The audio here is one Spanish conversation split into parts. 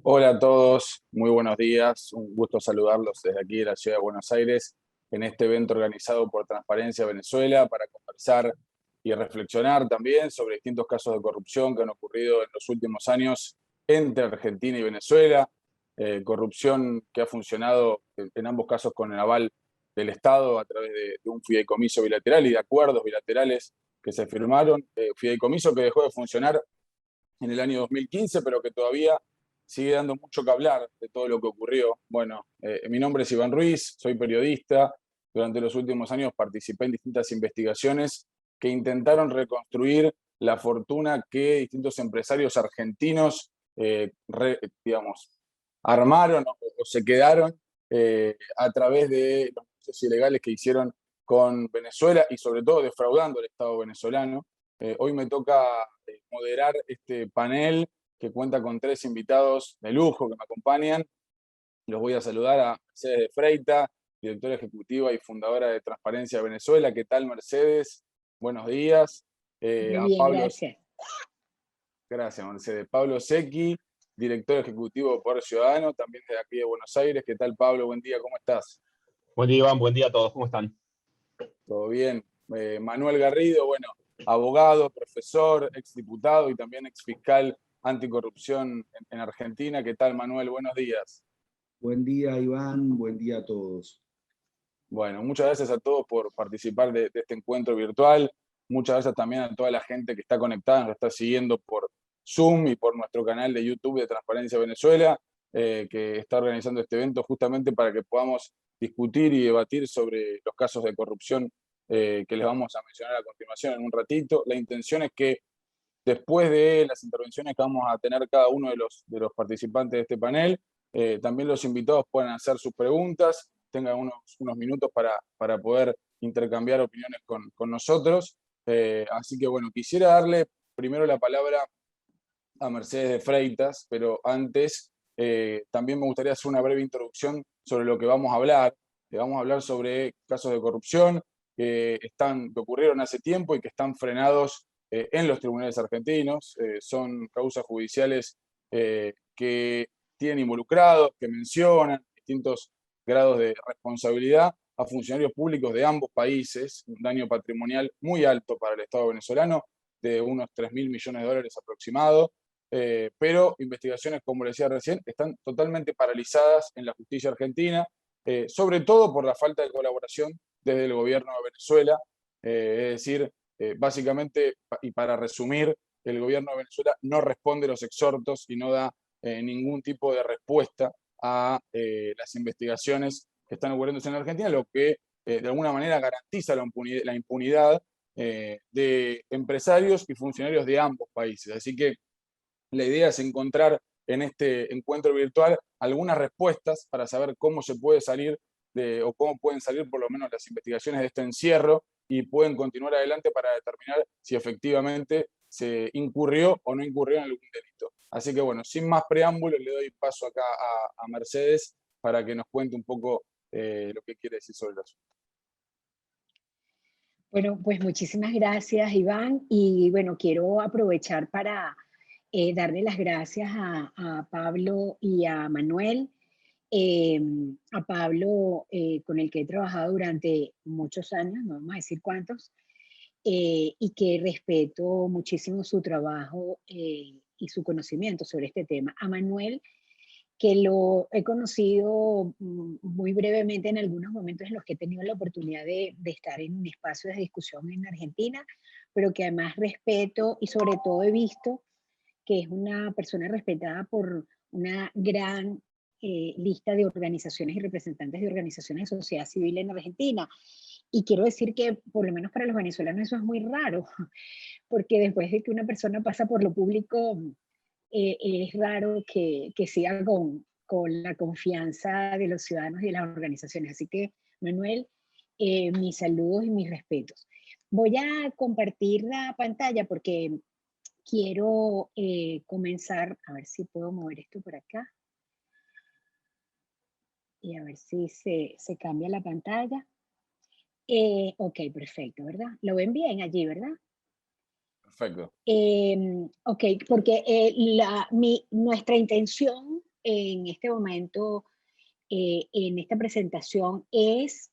Hola a todos, muy buenos días. Un gusto saludarlos desde aquí de la ciudad de Buenos Aires en este evento organizado por Transparencia Venezuela para conversar y reflexionar también sobre distintos casos de corrupción que han ocurrido en los últimos años entre Argentina y Venezuela. Corrupción que ha funcionado en ambos casos con el aval del Estado a través de un fideicomiso bilateral y de acuerdos bilaterales que se firmaron. Fideicomiso que dejó de funcionar en el año 2015, pero que todavía sigue dando mucho que hablar de todo lo que ocurrió. Bueno, mi nombre es Iván Ruiz, soy periodista. Durante los últimos años participé en distintas investigaciones que intentaron reconstruir la fortuna que distintos empresarios argentinos, digamos, armaron o se quedaron a través de los negocios ilegales que hicieron con Venezuela y sobre todo defraudando al Estado venezolano. Hoy me toca moderar este panel que cuenta con tres invitados de lujo que me acompañan. Los voy a saludar a Mercedes de Freita, directora ejecutiva y fundadora de Transparencia Venezuela. ¿Qué tal, Mercedes? Buenos días. Muy A bien, Pablo, gracias. gracias, Mercedes. Pablo Secchi, director ejecutivo de Poder Ciudadano, también de aquí de Buenos Aires. ¿Qué tal, Pablo? Buen día, ¿cómo estás? Buen día, Iván. Buen día a todos. ¿Cómo están? ¿Todo bien? Manuel Garrido, bueno, abogado, profesor, exdiputado y también exfiscal anticorrupción en Argentina. ¿Qué tal, Manuel? Buenos días. Buen día, Iván. Buen día a todos. Bueno, muchas gracias a todos por participar de este encuentro virtual. Muchas gracias también a toda la gente que está conectada, nos está siguiendo por Zoom y por nuestro canal de YouTube de Transparencia Venezuela, que está organizando este evento justamente para que podamos discutir y debatir sobre los casos de corrupción que les vamos a mencionar a continuación en un ratito. La intención es que después de las intervenciones que vamos a tener cada uno de los participantes de este panel, también los invitados puedan hacer sus preguntas, tengan unos minutos para poder intercambiar opiniones con nosotros. Así que bueno, quisiera darle primero la palabra a Mercedes de Freitas, pero antes también me gustaría hacer una breve introducción sobre lo que vamos a hablar. Vamos a hablar sobre casos de corrupción que ocurrieron hace tiempo y que están frenados en los tribunales argentinos. Son causas judiciales que tienen involucrados, que mencionan distintos grados de responsabilidad a funcionarios públicos de ambos países, un daño patrimonial muy alto para el Estado venezolano, de unos 3.000 millones de dólares aproximado. Pero investigaciones, como le decía recién, están totalmente paralizadas en la justicia argentina, sobre todo por la falta de colaboración desde el gobierno de Venezuela. Es decir, básicamente, y para resumir, el gobierno de Venezuela no responde los exhortos y no da ningún tipo de respuesta a las investigaciones que están ocurriendo en Argentina, lo que de alguna manera garantiza la impunidad de empresarios y funcionarios de ambos países. Así que la idea es encontrar en este encuentro virtual algunas respuestas para saber cómo se puede salir o cómo pueden salir por lo menos las investigaciones de este encierro y pueden continuar adelante para determinar si efectivamente se incurrió o no incurrió en algún delito. Así que bueno, sin más preámbulos, le doy paso acá a Mercedes para que nos cuente un poco lo que quiere decir sobre el asunto. Bueno, pues muchísimas gracias, Iván. Y bueno, quiero aprovechar para darle las gracias a Pablo y a Manuel. Eh, a Pablo, con el que he trabajado durante muchos años, no vamos a decir cuántos, y que respeto muchísimo su trabajo y su conocimiento sobre este tema. A Manuel, que lo he conocido muy brevemente en algunos momentos en los que he tenido la oportunidad de estar en espacios de discusión en Argentina, pero que además respeto y sobre todo he visto que es una persona respetada por una gran lista de organizaciones y representantes de organizaciones de sociedad civil en Argentina. Y quiero decir que por lo menos para los venezolanos eso es muy raro, porque después de que una persona pasa por lo público, es raro que siga con la confianza de los ciudadanos y de las organizaciones. Así que, Manuel, mis saludos y mis respetos. Voy a compartir la pantalla porque quiero comenzar, a ver si puedo mover esto por acá. Y a ver si se cambia la pantalla. Ok, perfecto, ¿verdad? Lo ven bien allí, ¿verdad? Perfecto. Ok, porque nuestra intención en este momento, en esta presentación, es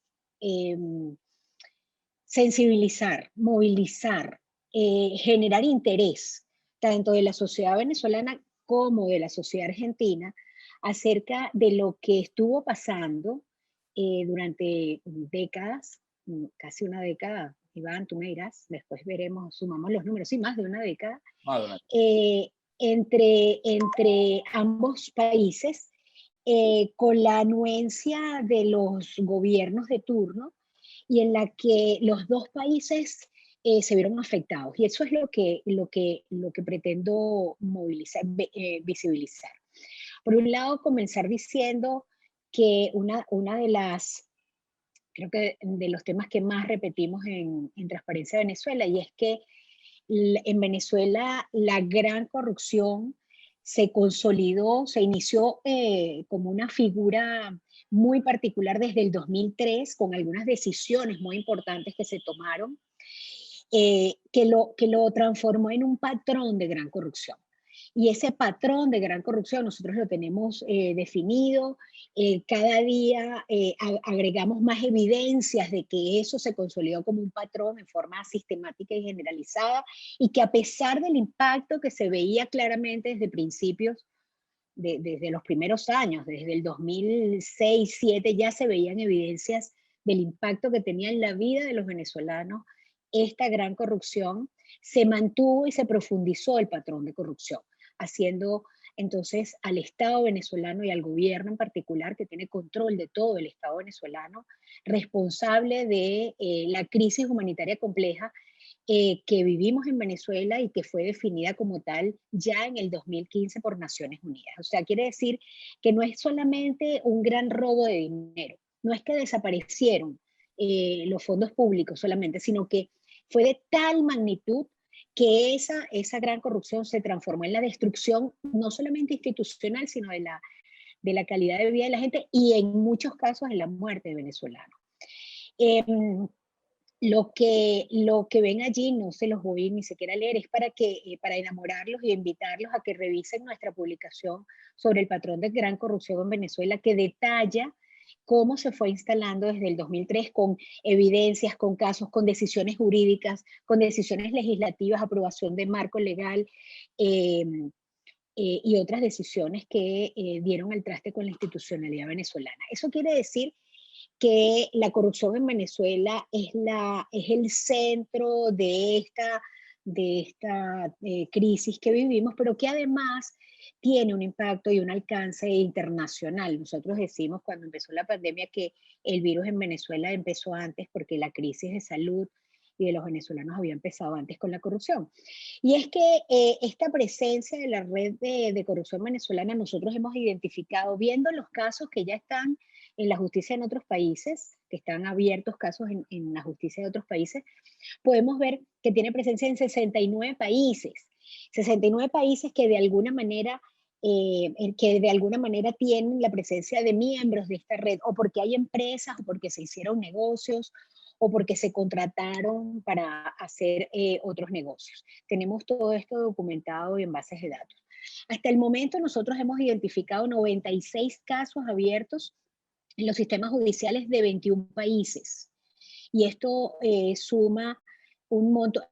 sensibilizar, movilizar, generar interés, tanto de la sociedad venezolana como de la sociedad argentina, acerca de lo que estuvo pasando durante décadas, casi una década. Iván, tú me dirás, después veremos, sumamos los números, sí, más de una década, entre ambos países, con la anuencia de los gobiernos de turno, y en la que los dos países se vieron afectados. Y eso es lo que pretendo movilizar, visibilizar. Por un lado, comenzar diciendo que una de las, creo que de los temas que más repetimos en Transparencia Venezuela, y es que en Venezuela la gran corrupción se consolidó, se inició como una figura muy particular desde el 2003, con algunas decisiones muy importantes que se tomaron, que lo transformó en un patrón de gran corrupción. Y ese patrón de gran corrupción nosotros lo tenemos definido. Cada día agregamos más evidencias de que eso se consolidó como un patrón en forma sistemática y generalizada, y que a pesar del impacto que se veía claramente desde principios, desde los primeros años, desde el 2006-2007, ya se veían evidencias del impacto que tenía en la vida de los venezolanos esta gran corrupción. Se mantuvo y se profundizó el patrón de corrupción, haciendo entonces al Estado venezolano y al gobierno en particular, que tiene control de todo el Estado venezolano, responsable de la crisis humanitaria compleja que vivimos en Venezuela y que fue definida como tal ya en el 2015 por Naciones Unidas. O sea, quiere decir que no es solamente un gran robo de dinero, no es que desaparecieron los fondos públicos solamente, sino que fue de tal magnitud que esa gran corrupción se transformó en la destrucción no solamente institucional, sino de la calidad de vida de la gente, y en muchos casos en la muerte de venezolanos. Lo que ven allí, no se los voy ni siquiera a leer, es para enamorarlos y invitarlos a que revisen nuestra publicación sobre el patrón de gran corrupción en Venezuela, que detalla cómo se fue instalando desde el 2003, con evidencias, con casos, con decisiones jurídicas, con decisiones legislativas, aprobación de marco legal, y otras decisiones que dieron al traste con la institucionalidad venezolana. Eso quiere decir que la corrupción en Venezuela es el centro de esta crisis que vivimos, pero que además tiene un impacto y un alcance internacional. Nosotros decimos cuando empezó la pandemia que el virus en Venezuela empezó antes, porque la crisis de salud y de los venezolanos había empezado antes con la corrupción. Y es que esta presencia de la red de corrupción venezolana nosotros hemos identificado, viendo los casos que ya están en la justicia en otros países, que están abiertos casos en la justicia de otros países, podemos ver que tiene presencia en 69 países. 69 países que de alguna manera tienen la presencia de miembros de esta red, o porque hay empresas, o porque se hicieron negocios, o porque se contrataron para hacer otros negocios. Tenemos todo esto documentado en bases de datos. Hasta el momento nosotros hemos identificado 96 casos abiertos en los sistemas judiciales de 21 países. Y esto suma un monto,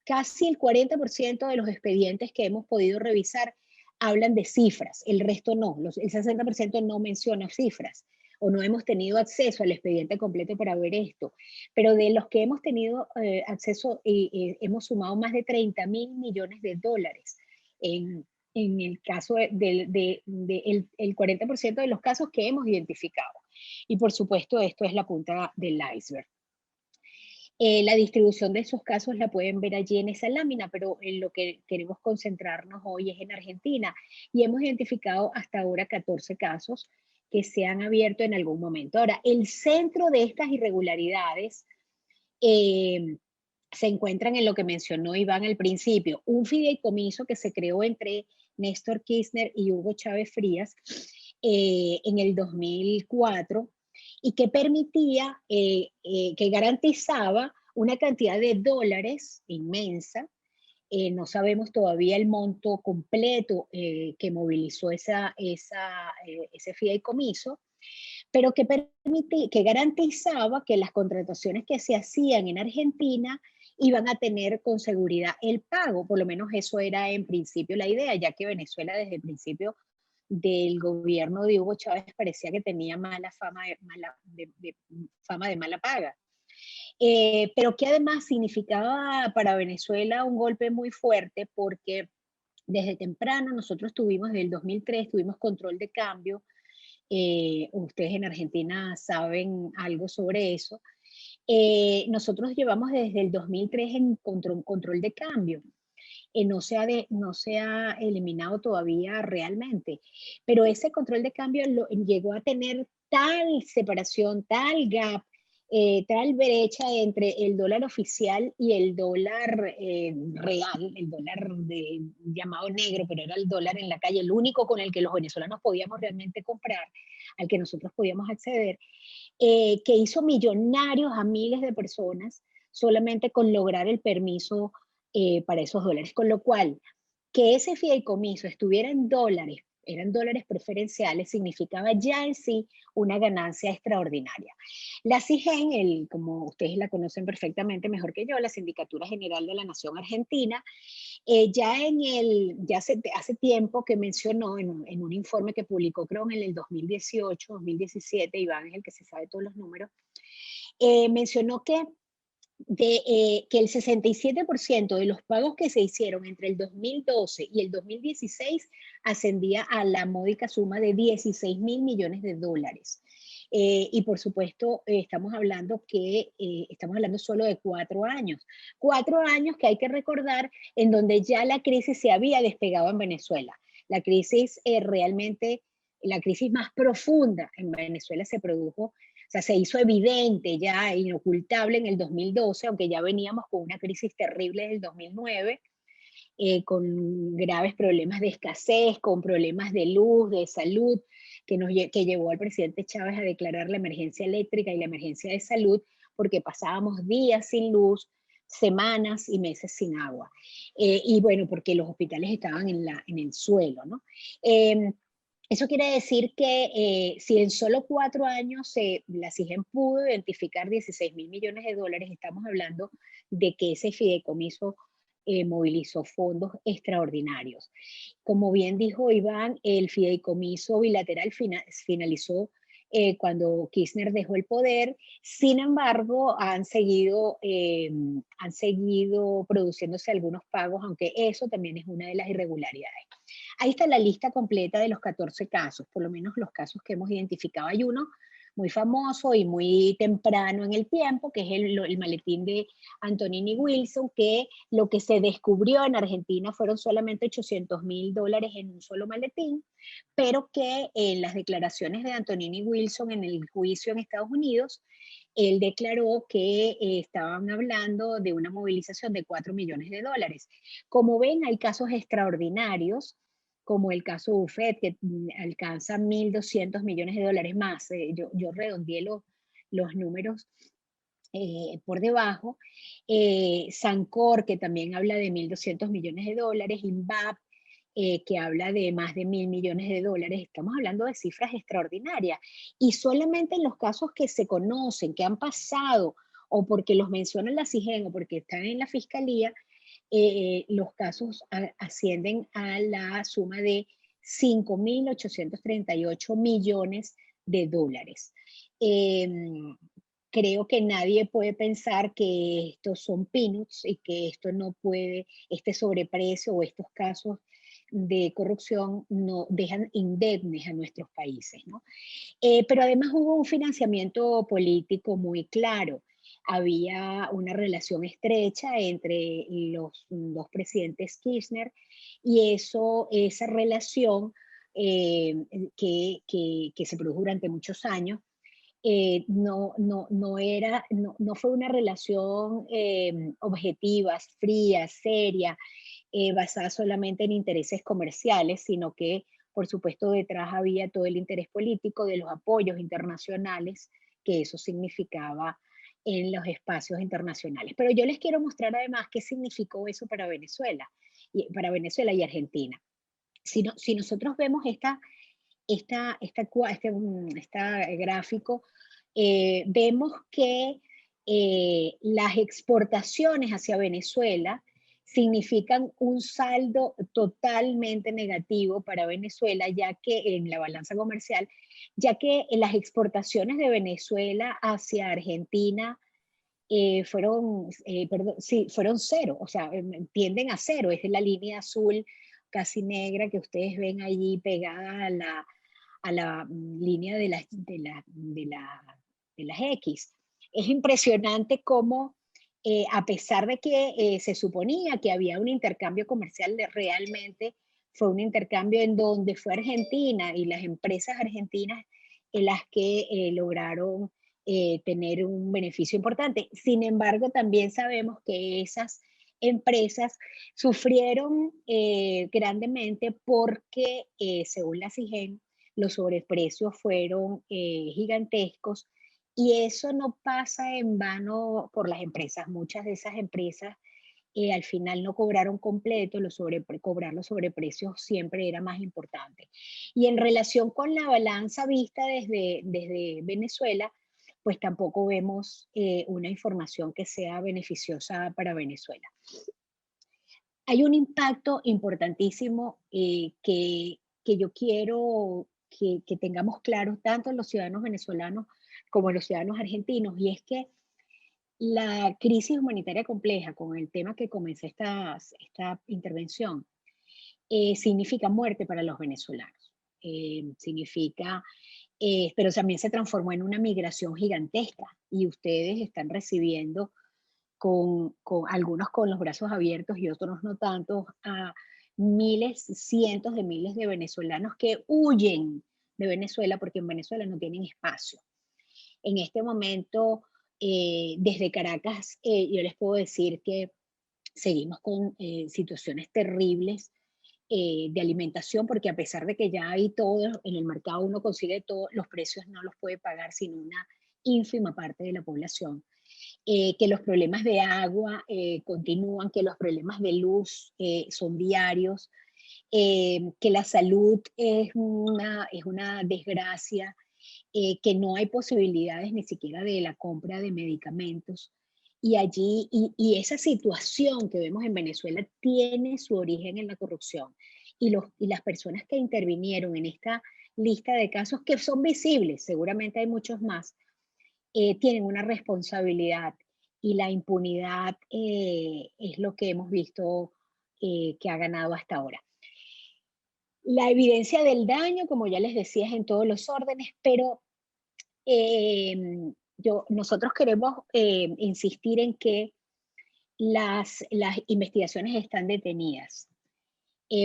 casi el 40% de los expedientes que hemos podido revisar hablan de cifras, el resto no, el 60% no menciona cifras, o no hemos tenido acceso al expediente completo para ver esto. Pero de los que hemos tenido acceso, hemos sumado más de 30.000 millones de dólares en el caso el 40% de los casos que hemos identificado. Y por supuesto, esto es la punta del iceberg. La distribución de esos casos la pueden ver allí en esa lámina, pero en lo que queremos concentrarnos hoy es en Argentina, y hemos identificado hasta ahora 14 casos que se han abierto en algún momento. Ahora, el centro de estas irregularidades se encuentran en lo que mencionó Iván al principio, un fideicomiso que se creó entre Néstor Kirchner y Hugo Chávez Frías en el 2004, y que permitía, que garantizaba una cantidad de dólares inmensa No sabemos todavía el monto completo que movilizó ese fideicomiso, pero que garantizaba que las contrataciones que se hacían en Argentina iban a tener con seguridad el pago. Por lo menos eso era en principio la idea, ya que Venezuela desde el principio del gobierno de Hugo Chávez parecía que tenía mala fama fama de mala paga. Pero que además significaba para Venezuela un golpe muy fuerte, porque desde temprano nosotros tuvimos, desde el 2003, tuvimos control de cambio. Ustedes en Argentina saben algo sobre eso. Nosotros llevamos desde el 2003 en control de cambio. No se ha eliminado todavía realmente, pero ese control de cambio llegó a tener tal separación, tal gap, tal brecha entre el dólar oficial y el dólar real, el dólar llamado negro, pero era el dólar en la calle, el único con el que los venezolanos podíamos realmente comprar, al que nosotros podíamos acceder, que hizo millonarios a miles de personas solamente con lograr el permiso para esos dólares. Con lo cual, que ese fideicomiso estuviera en dólares, eran dólares preferenciales, significaba ya en sí una ganancia extraordinaria. La SIGEN, como ustedes la conocen perfectamente mejor que yo, la Sindicatura General de la Nación Argentina, ya hace tiempo que mencionó en un informe que publicó, creo en el 2018, 2017, Iván es el que se sabe todos los números, mencionó que que el 67% de los pagos que se hicieron entre el 2012 y el 2016 ascendía a la módica suma de 16.000 millones de dólares. Y por supuesto, estamos hablando solo de 4 años. 4 años que hay que recordar en donde ya la crisis se había despegado en Venezuela. La crisis la crisis más profunda en Venezuela se produjo. O sea, se hizo evidente ya, inocultable en el 2012, aunque ya veníamos con una crisis terrible desde el 2009, con graves problemas de escasez, con problemas de luz, de salud, que llevó al presidente Chávez a declarar la emergencia eléctrica y la emergencia de salud, porque pasábamos días sin luz, semanas y meses sin agua. Y bueno, porque los hospitales estaban en el suelo, ¿no? Eso quiere decir que si en solo 4 años la SIGEN pudo identificar 16.000 millones de dólares, estamos hablando de que ese fideicomiso movilizó fondos extraordinarios. Como bien dijo Iván, el fideicomiso bilateral finalizó cuando Kirchner dejó el poder. Sin embargo, han seguido produciéndose algunos pagos, aunque eso también es una de las irregularidades. Ahí está la lista completa de los 14 casos, por lo menos los casos que hemos identificado. Hay uno muy famoso y muy temprano en el tiempo, que es el maletín de Antonini Wilson, que lo que se descubrió en Argentina fueron solamente $800.000 en un solo maletín, pero que en las declaraciones de Antonini Wilson en el juicio en Estados Unidos, él declaró que estaban hablando de una movilización de $4 millones. Como ven, hay casos extraordinarios, como el caso Buffett, que alcanza $1.200 millones más. Yo redondeé los números por debajo. Sancor, que también habla de $1.200 millones, INVAP, que habla de más de $1.000 millones. Estamos hablando de cifras extraordinarias. Y solamente en los casos que se conocen, que han pasado, o porque los menciona la SIGEN, o porque están en la fiscalía, los casos ascienden a la suma de $5.838 millones. Creo que nadie puede pensar que estos son peanuts y que esto no puede, este sobreprecio o estos casos de corrupción no dejan indemnes a nuestros países, ¿no? Pero además hubo un financiamiento político muy claro. Había una relación estrecha entre los dos presidentes Kirchner y esa relación que se produjo durante muchos años no fue una relación objetiva, fría, seria, basada solamente en intereses comerciales, sino que, por supuesto, detrás había todo el interés político de los apoyos internacionales que eso significaba en los espacios internacionales. Pero yo les quiero mostrar además qué significó eso para Venezuela y Argentina. Si nosotros vemos este gráfico, vemos que las exportaciones hacia Venezuela significan un saldo totalmente negativo para Venezuela, ya que en la balanza comercial, ya que las exportaciones de Venezuela hacia Argentina fueron cero, o sea, tienden a cero, es la línea azul casi negra que ustedes ven allí pegada a la línea de las X. Es impresionante cómo, a pesar de que se suponía que había un intercambio comercial, realmente fue un intercambio en donde fue Argentina y las empresas argentinas en las que lograron tener un beneficio importante. Sin embargo, también sabemos que esas empresas sufrieron grandemente porque, según la CIGEN, los sobreprecios fueron gigantescos, y eso no pasa en vano por las empresas. Muchas de esas empresas al final no cobraron completo, cobrar los sobreprecios siempre era más importante. Y en relación con la balanza vista desde Venezuela, pues tampoco vemos una información que sea beneficiosa para Venezuela. Hay un impacto importantísimo que yo quiero que tengamos claro tanto los ciudadanos venezolanos como los ciudadanos argentinos, y es que la crisis humanitaria compleja, con el tema que comencé esta intervención, significa muerte para los venezolanos. Pero también se transformó en una migración gigantesca, y ustedes están recibiendo algunos con los brazos abiertos y otros no tanto, a miles, cientos de miles de venezolanos que huyen de Venezuela porque en Venezuela no tienen espacio. En este momento, desde Caracas, yo les puedo decir que seguimos con situaciones terribles de alimentación, porque a pesar de que ya hay todo, en el mercado uno consigue todo, los precios no los puede pagar sino una ínfima parte de la población. Que los problemas de agua continúan, que los problemas de luz son diarios, que la salud es una desgracia, que no hay posibilidades ni siquiera de la compra de medicamentos. Y esa situación que vemos en Venezuela tiene su origen en la corrupción. Y las personas que intervinieron en esta lista de casos, que son visibles, seguramente hay muchos más, tienen una responsabilidad, y la impunidad es lo que hemos visto que ha ganado hasta ahora. La evidencia del daño, como ya les decía, es en todos los órdenes, pero nosotros queremos insistir en que las investigaciones están detenidas.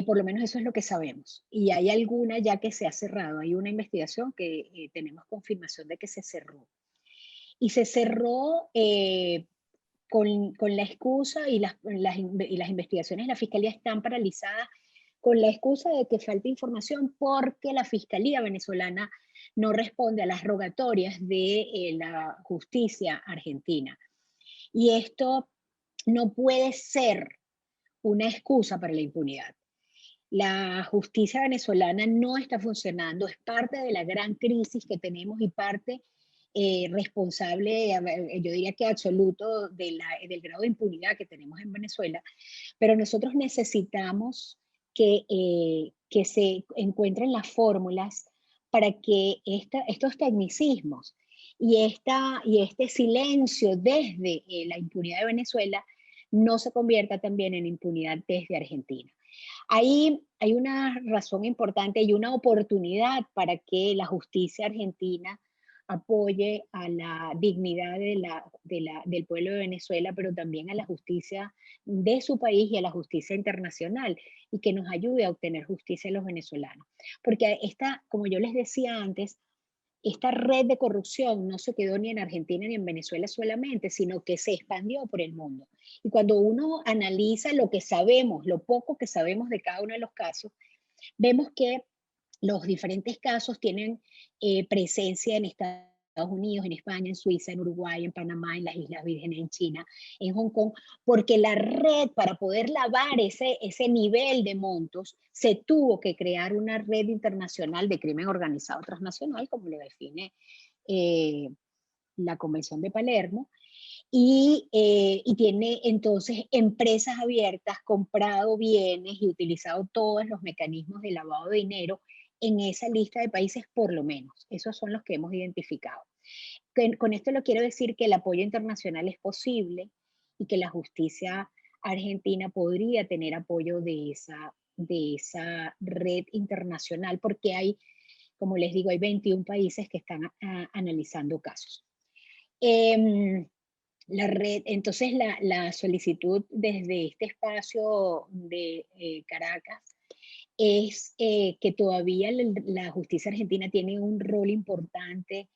Por lo menos eso es lo que sabemos. Y hay alguna ya que se ha cerrado. Hay una investigación que tenemos confirmación de que se cerró. Y se cerró con la excusa, y las investigaciones de la Fiscalía están paralizadas con la excusa de que falta información porque la Fiscalía venezolana no responde a las rogatorias de la justicia argentina. Y esto no puede ser una excusa para la impunidad. La justicia venezolana no está funcionando, es parte de la gran crisis que tenemos y parte responsable, yo diría que absoluto, del grado de impunidad que tenemos en Venezuela. Pero nosotros necesitamos que se encuentren las fórmulas para que estos tecnicismos y este silencio desde la impunidad de Venezuela no se convierta también en impunidad desde Argentina. Ahí hay una razón importante y una oportunidad para que la justicia argentina apoye a la dignidad del pueblo de Venezuela, pero también a la justicia de su país y a la justicia internacional, y que nos ayude a obtener justicia a los venezolanos. Porque como yo les decía antes, esta red de corrupción no se quedó ni en Argentina ni en Venezuela solamente, sino que se expandió por el mundo. Y cuando uno analiza lo que sabemos, lo poco que sabemos de cada uno de los casos, vemos que los diferentes casos tienen presencia en Estados Estados Unidos, en España, en Suiza, en Uruguay, en Panamá, en las Islas Vírgenes, en China, en Hong Kong, porque la red, para poder lavar ese nivel de montos, se tuvo que crear una red internacional de crimen organizado transnacional, como lo define la Convención de Palermo, y tiene entonces empresas abiertas, comprado bienes y utilizado todos los mecanismos de lavado de dinero en esa lista de países, por lo menos. Esos son los que hemos identificado. Con esto lo quiero decir que el apoyo internacional es posible y que la justicia argentina podría tener apoyo de esa red internacional, porque hay, como les digo, hay 21 países que están analizando casos. La red, entonces la solicitud desde este espacio de Caracas es que todavía la justicia argentina tiene un rol importante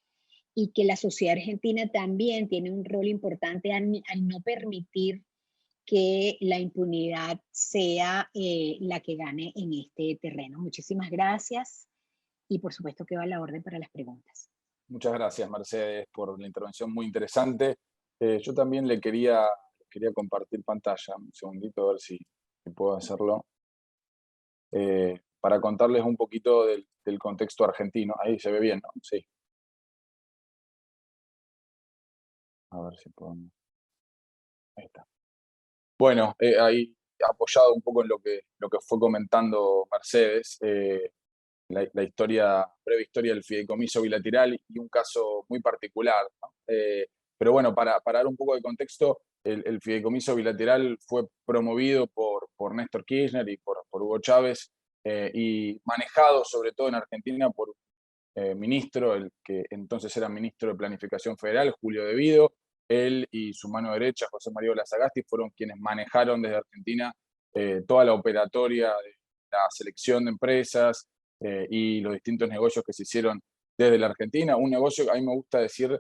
y que la sociedad argentina también tiene un rol importante al no permitir que la impunidad sea la que gane en este terreno. Muchísimas gracias y por supuesto quedo a la orden para las preguntas. Muchas gracias, Mercedes, por la intervención muy interesante. Yo también le quería compartir pantalla, un segundito, a ver si puedo hacerlo, para contarles un poquito del contexto argentino. Ahí se ve bien, ¿no? Sí. A ver si puedo. Ahí está. Bueno, ahí apoyado un poco en lo que fue comentando Mercedes, la breve historia del fideicomiso bilateral y un caso muy particular, ¿no? Pero bueno, para dar un poco de contexto, el fideicomiso bilateral fue promovido por Néstor Kirchner y por Hugo Chávez, y manejado sobre todo en Argentina por un ministro, el que entonces era ministro de Planificación Federal, Julio De Vido. Él y su mano derecha, José María Olazagasti, fueron quienes manejaron desde Argentina toda la operatoria de la selección de empresas, y los distintos negocios que se hicieron desde la Argentina. Un negocio, a mí me gusta decir,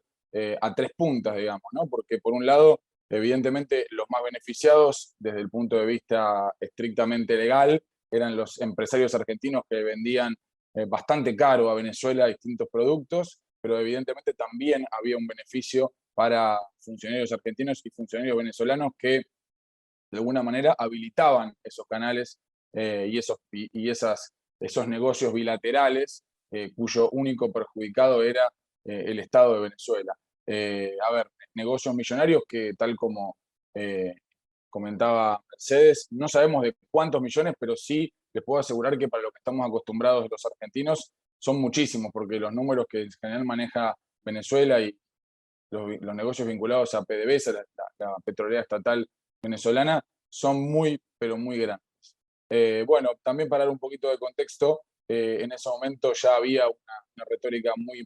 a tres puntas, digamos, ¿no? Porque por un lado, evidentemente, los más beneficiados desde el punto de vista estrictamente legal eran los empresarios argentinos que vendían bastante caro a Venezuela distintos productos, pero evidentemente también había un beneficio para funcionarios argentinos y funcionarios venezolanos que de alguna manera habilitaban esos canales y esos negocios bilaterales, cuyo único perjudicado era el Estado de Venezuela. A ver, negocios millonarios que, tal como comentaba Mercedes, no sabemos de cuántos millones, pero sí les puedo asegurar que para lo que estamos acostumbrados los argentinos son muchísimos, porque los números que en general maneja Venezuela y los negocios vinculados a PDVSA, la petrolera estatal venezolana, son muy, pero muy grandes. Bueno, también para dar un poquito de contexto, en ese momento ya había una retórica muy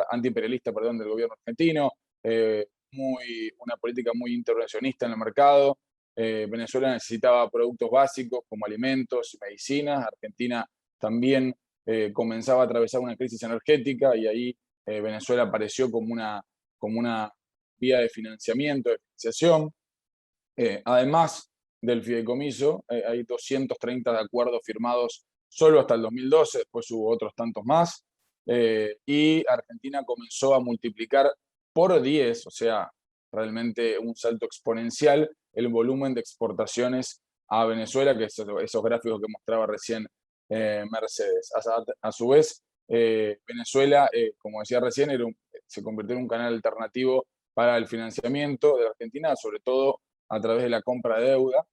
antiimperialista, perdón, del gobierno argentino, una política muy intervencionista en el mercado. Venezuela necesitaba productos básicos como alimentos y medicinas. Argentina también comenzaba a atravesar una crisis energética y ahí Venezuela apareció como una vía de financiamiento, de financiación. Además del fideicomiso, hay 230 de acuerdos firmados solo hasta el 2012, después hubo otros tantos más, y Argentina comenzó a multiplicar por 10, o sea, realmente un salto exponencial, el volumen de exportaciones a Venezuela, que esos gráficos que mostraba recién Mercedes. A su vez, Venezuela, como decía recién, se convirtió en un canal alternativo para el financiamiento de Argentina, sobre todo a través de la compra de deuda,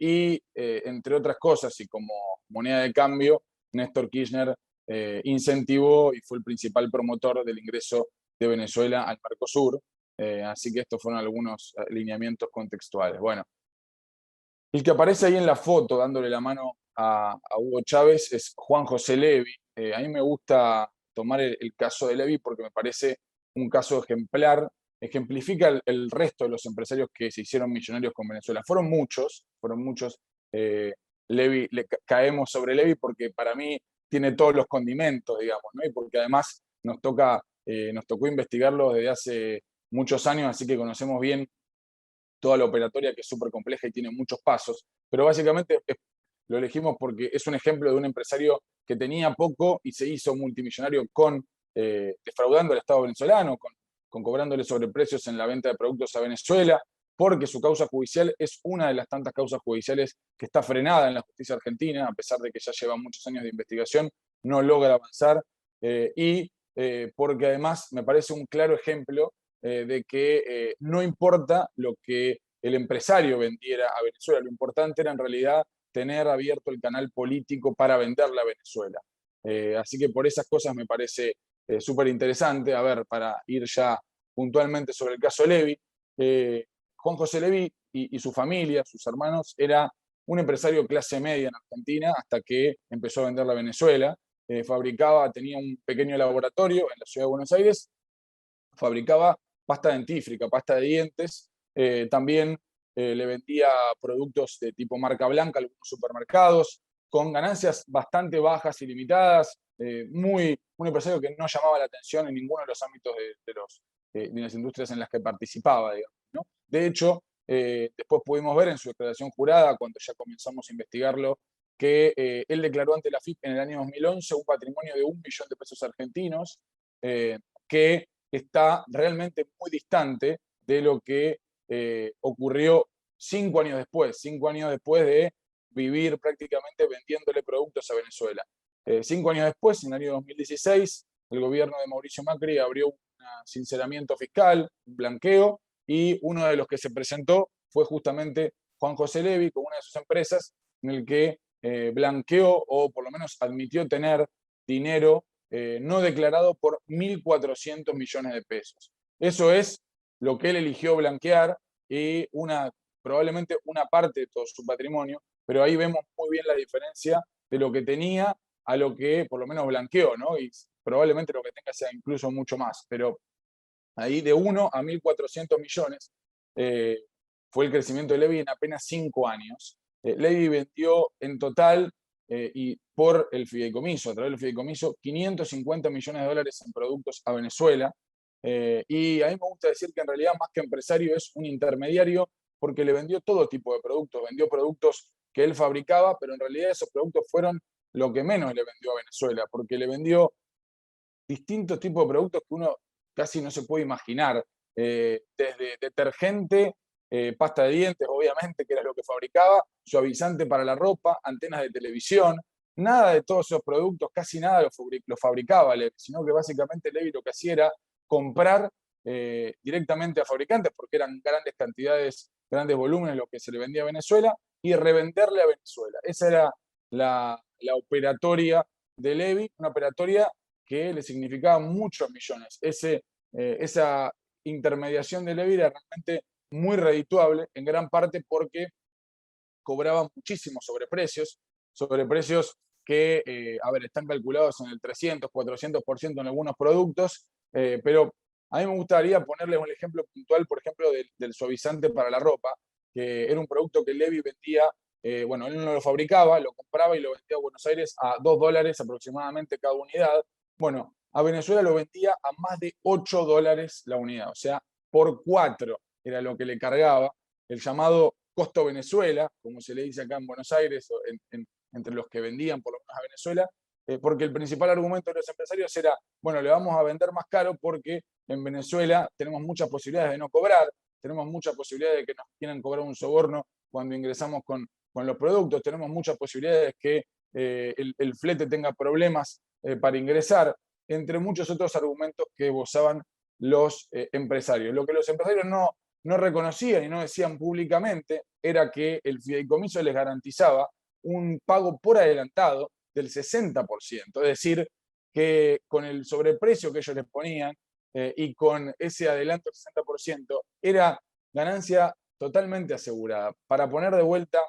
y entre otras cosas, y como moneda de cambio, Néstor Kirchner incentivó y fue el principal promotor del ingreso de Venezuela al Mercosur, así que estos fueron algunos lineamientos contextuales. Bueno, el que aparece ahí en la foto dándole la mano a Hugo Chávez es Juan José Levi. A mí me gusta tomar el caso de Levi porque me parece un caso ejemplar, ejemplifica el resto de los empresarios que se hicieron millonarios con Venezuela. Fueron muchos. Caemos sobre Levi porque para mí tiene todos los condimentos, digamos, ¿no? Y porque además nos tocó investigarlo desde hace muchos años, así que conocemos bien toda la operatoria, que es súper compleja y tiene muchos pasos, pero básicamente lo elegimos porque es un ejemplo de un empresario que tenía poco y se hizo multimillonario con defraudando al Estado venezolano, con cobrándole sobreprecios en la venta de productos a Venezuela, porque su causa judicial es una de las tantas causas judiciales que está frenada en la justicia argentina, a pesar de que ya lleva muchos años de investigación, no logra avanzar, porque además me parece un claro ejemplo de que no importa lo que el empresario vendiera a Venezuela, lo importante era en realidad tener abierto el canal político para venderla a Venezuela. Así que por esas cosas me parece súper interesante. A ver, para ir ya puntualmente sobre el caso Levy, Juan José Levy y su familia, sus hermanos, era un empresario clase media en Argentina hasta que empezó a venderla a Venezuela. Tenía un pequeño laboratorio en la ciudad de Buenos Aires, fabricaba pasta dentífrica, pasta de dientes, también le vendía productos de tipo marca blanca a algunos supermercados, con ganancias bastante bajas y limitadas, un empresario que no llamaba la atención en ninguno de los ámbitos de las industrias en las que participaba, digamos, ¿no? De hecho, después pudimos ver en su declaración jurada, cuando ya comenzamos a investigarlo, que él declaró ante la AFIP en el año 2011 un patrimonio de 1 millón de pesos argentinos, que está realmente muy distante de lo que ocurrió 5 años después de vivir prácticamente vendiéndole productos a Venezuela. 5 años después, en el año 2016, el gobierno de Mauricio Macri abrió un sinceramiento fiscal, un blanqueo, y uno de los que se presentó fue justamente Juan José Levy con una de sus empresas, en el que blanqueó o por lo menos admitió tener dinero no declarado por 1.400 millones de pesos. Eso es lo que él eligió blanquear y probablemente una parte de todo su patrimonio, pero ahí vemos muy bien la diferencia de lo que tenía a lo que por lo menos blanqueó, ¿no? Y probablemente lo que tenga sea incluso mucho más, pero ahí de 1 a 1.400 millones fue el crecimiento de Levy en apenas 5 años. Levy vendió en total y por el fideicomiso, a través del fideicomiso, 550 millones de dólares en productos a Venezuela. Y a mí me gusta decir que en realidad más que empresario es un intermediario porque le vendió todo tipo de productos. Vendió productos que él fabricaba, pero en realidad esos productos fueron lo que menos le vendió a Venezuela, porque le vendió distintos tipos de productos que uno casi no se puede imaginar, desde detergente, pasta de dientes, obviamente, que era lo que fabricaba, suavizante para la ropa, antenas de televisión. Nada de todos esos productos, casi nada lo fabricaba Levy, sino que básicamente Levy lo que hacía era comprar directamente a fabricantes, porque eran grandes cantidades, grandes volúmenes lo que se le vendía a Venezuela, y revenderle a Venezuela. Esa era la operatoria de Levy, una operatoria que le significaba muchos millones. Esa intermediación de Levy era realmente muy redituable, en gran parte porque cobraban muchísimos sobreprecios que, están calculados en el 300, 400% en algunos productos, pero a mí me gustaría ponerles un ejemplo puntual, por ejemplo, del suavizante para la ropa, que era un producto que Levy vendía, él no lo fabricaba, lo compraba y lo vendía a Buenos Aires a $2 aproximadamente cada unidad. Bueno, a Venezuela lo vendía a más de $8 la unidad, o sea, por 4 era lo que le cargaba, el llamado costo Venezuela, como se le dice acá en Buenos Aires, entre los que vendían por lo menos a Venezuela, porque el principal argumento de los empresarios era, bueno, le vamos a vender más caro porque en Venezuela tenemos muchas posibilidades de no cobrar, tenemos muchas posibilidades de que nos quieran cobrar un soborno cuando ingresamos con los productos, tenemos muchas posibilidades de que el flete tenga problemas para ingresar, entre muchos otros argumentos que esbozaban los empresarios. Lo que los empresarios no reconocían y no decían públicamente era que el fideicomiso les garantizaba un pago por adelantado del 60%, es decir, que con el sobreprecio que ellos les ponían y con ese adelanto del 60%, era ganancia totalmente asegurada. Para poner de vuelta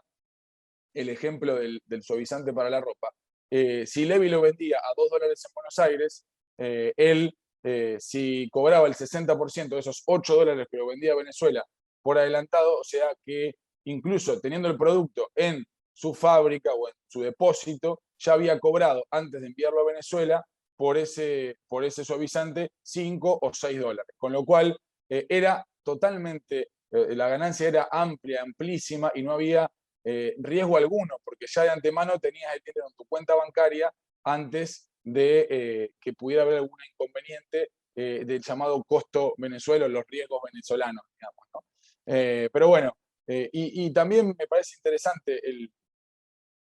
el ejemplo del suavizante para la ropa, si Levy lo vendía a $2 en Buenos Aires, él, si cobraba el 60% de esos $8 que lo vendía a Venezuela por adelantado, o sea que incluso teniendo el producto en su fábrica o en su depósito, ya había cobrado antes de enviarlo a Venezuela por ese suavizante $5 o $6. Con lo cual era totalmente, la ganancia era amplia, amplísima y no había riesgo alguno, porque ya de antemano tenías el dinero en tu cuenta bancaria antes de que pudiera haber algún inconveniente del llamado costo Venezuela, los riesgos venezolanos, digamos, ¿no? Pero bueno, y también me parece interesante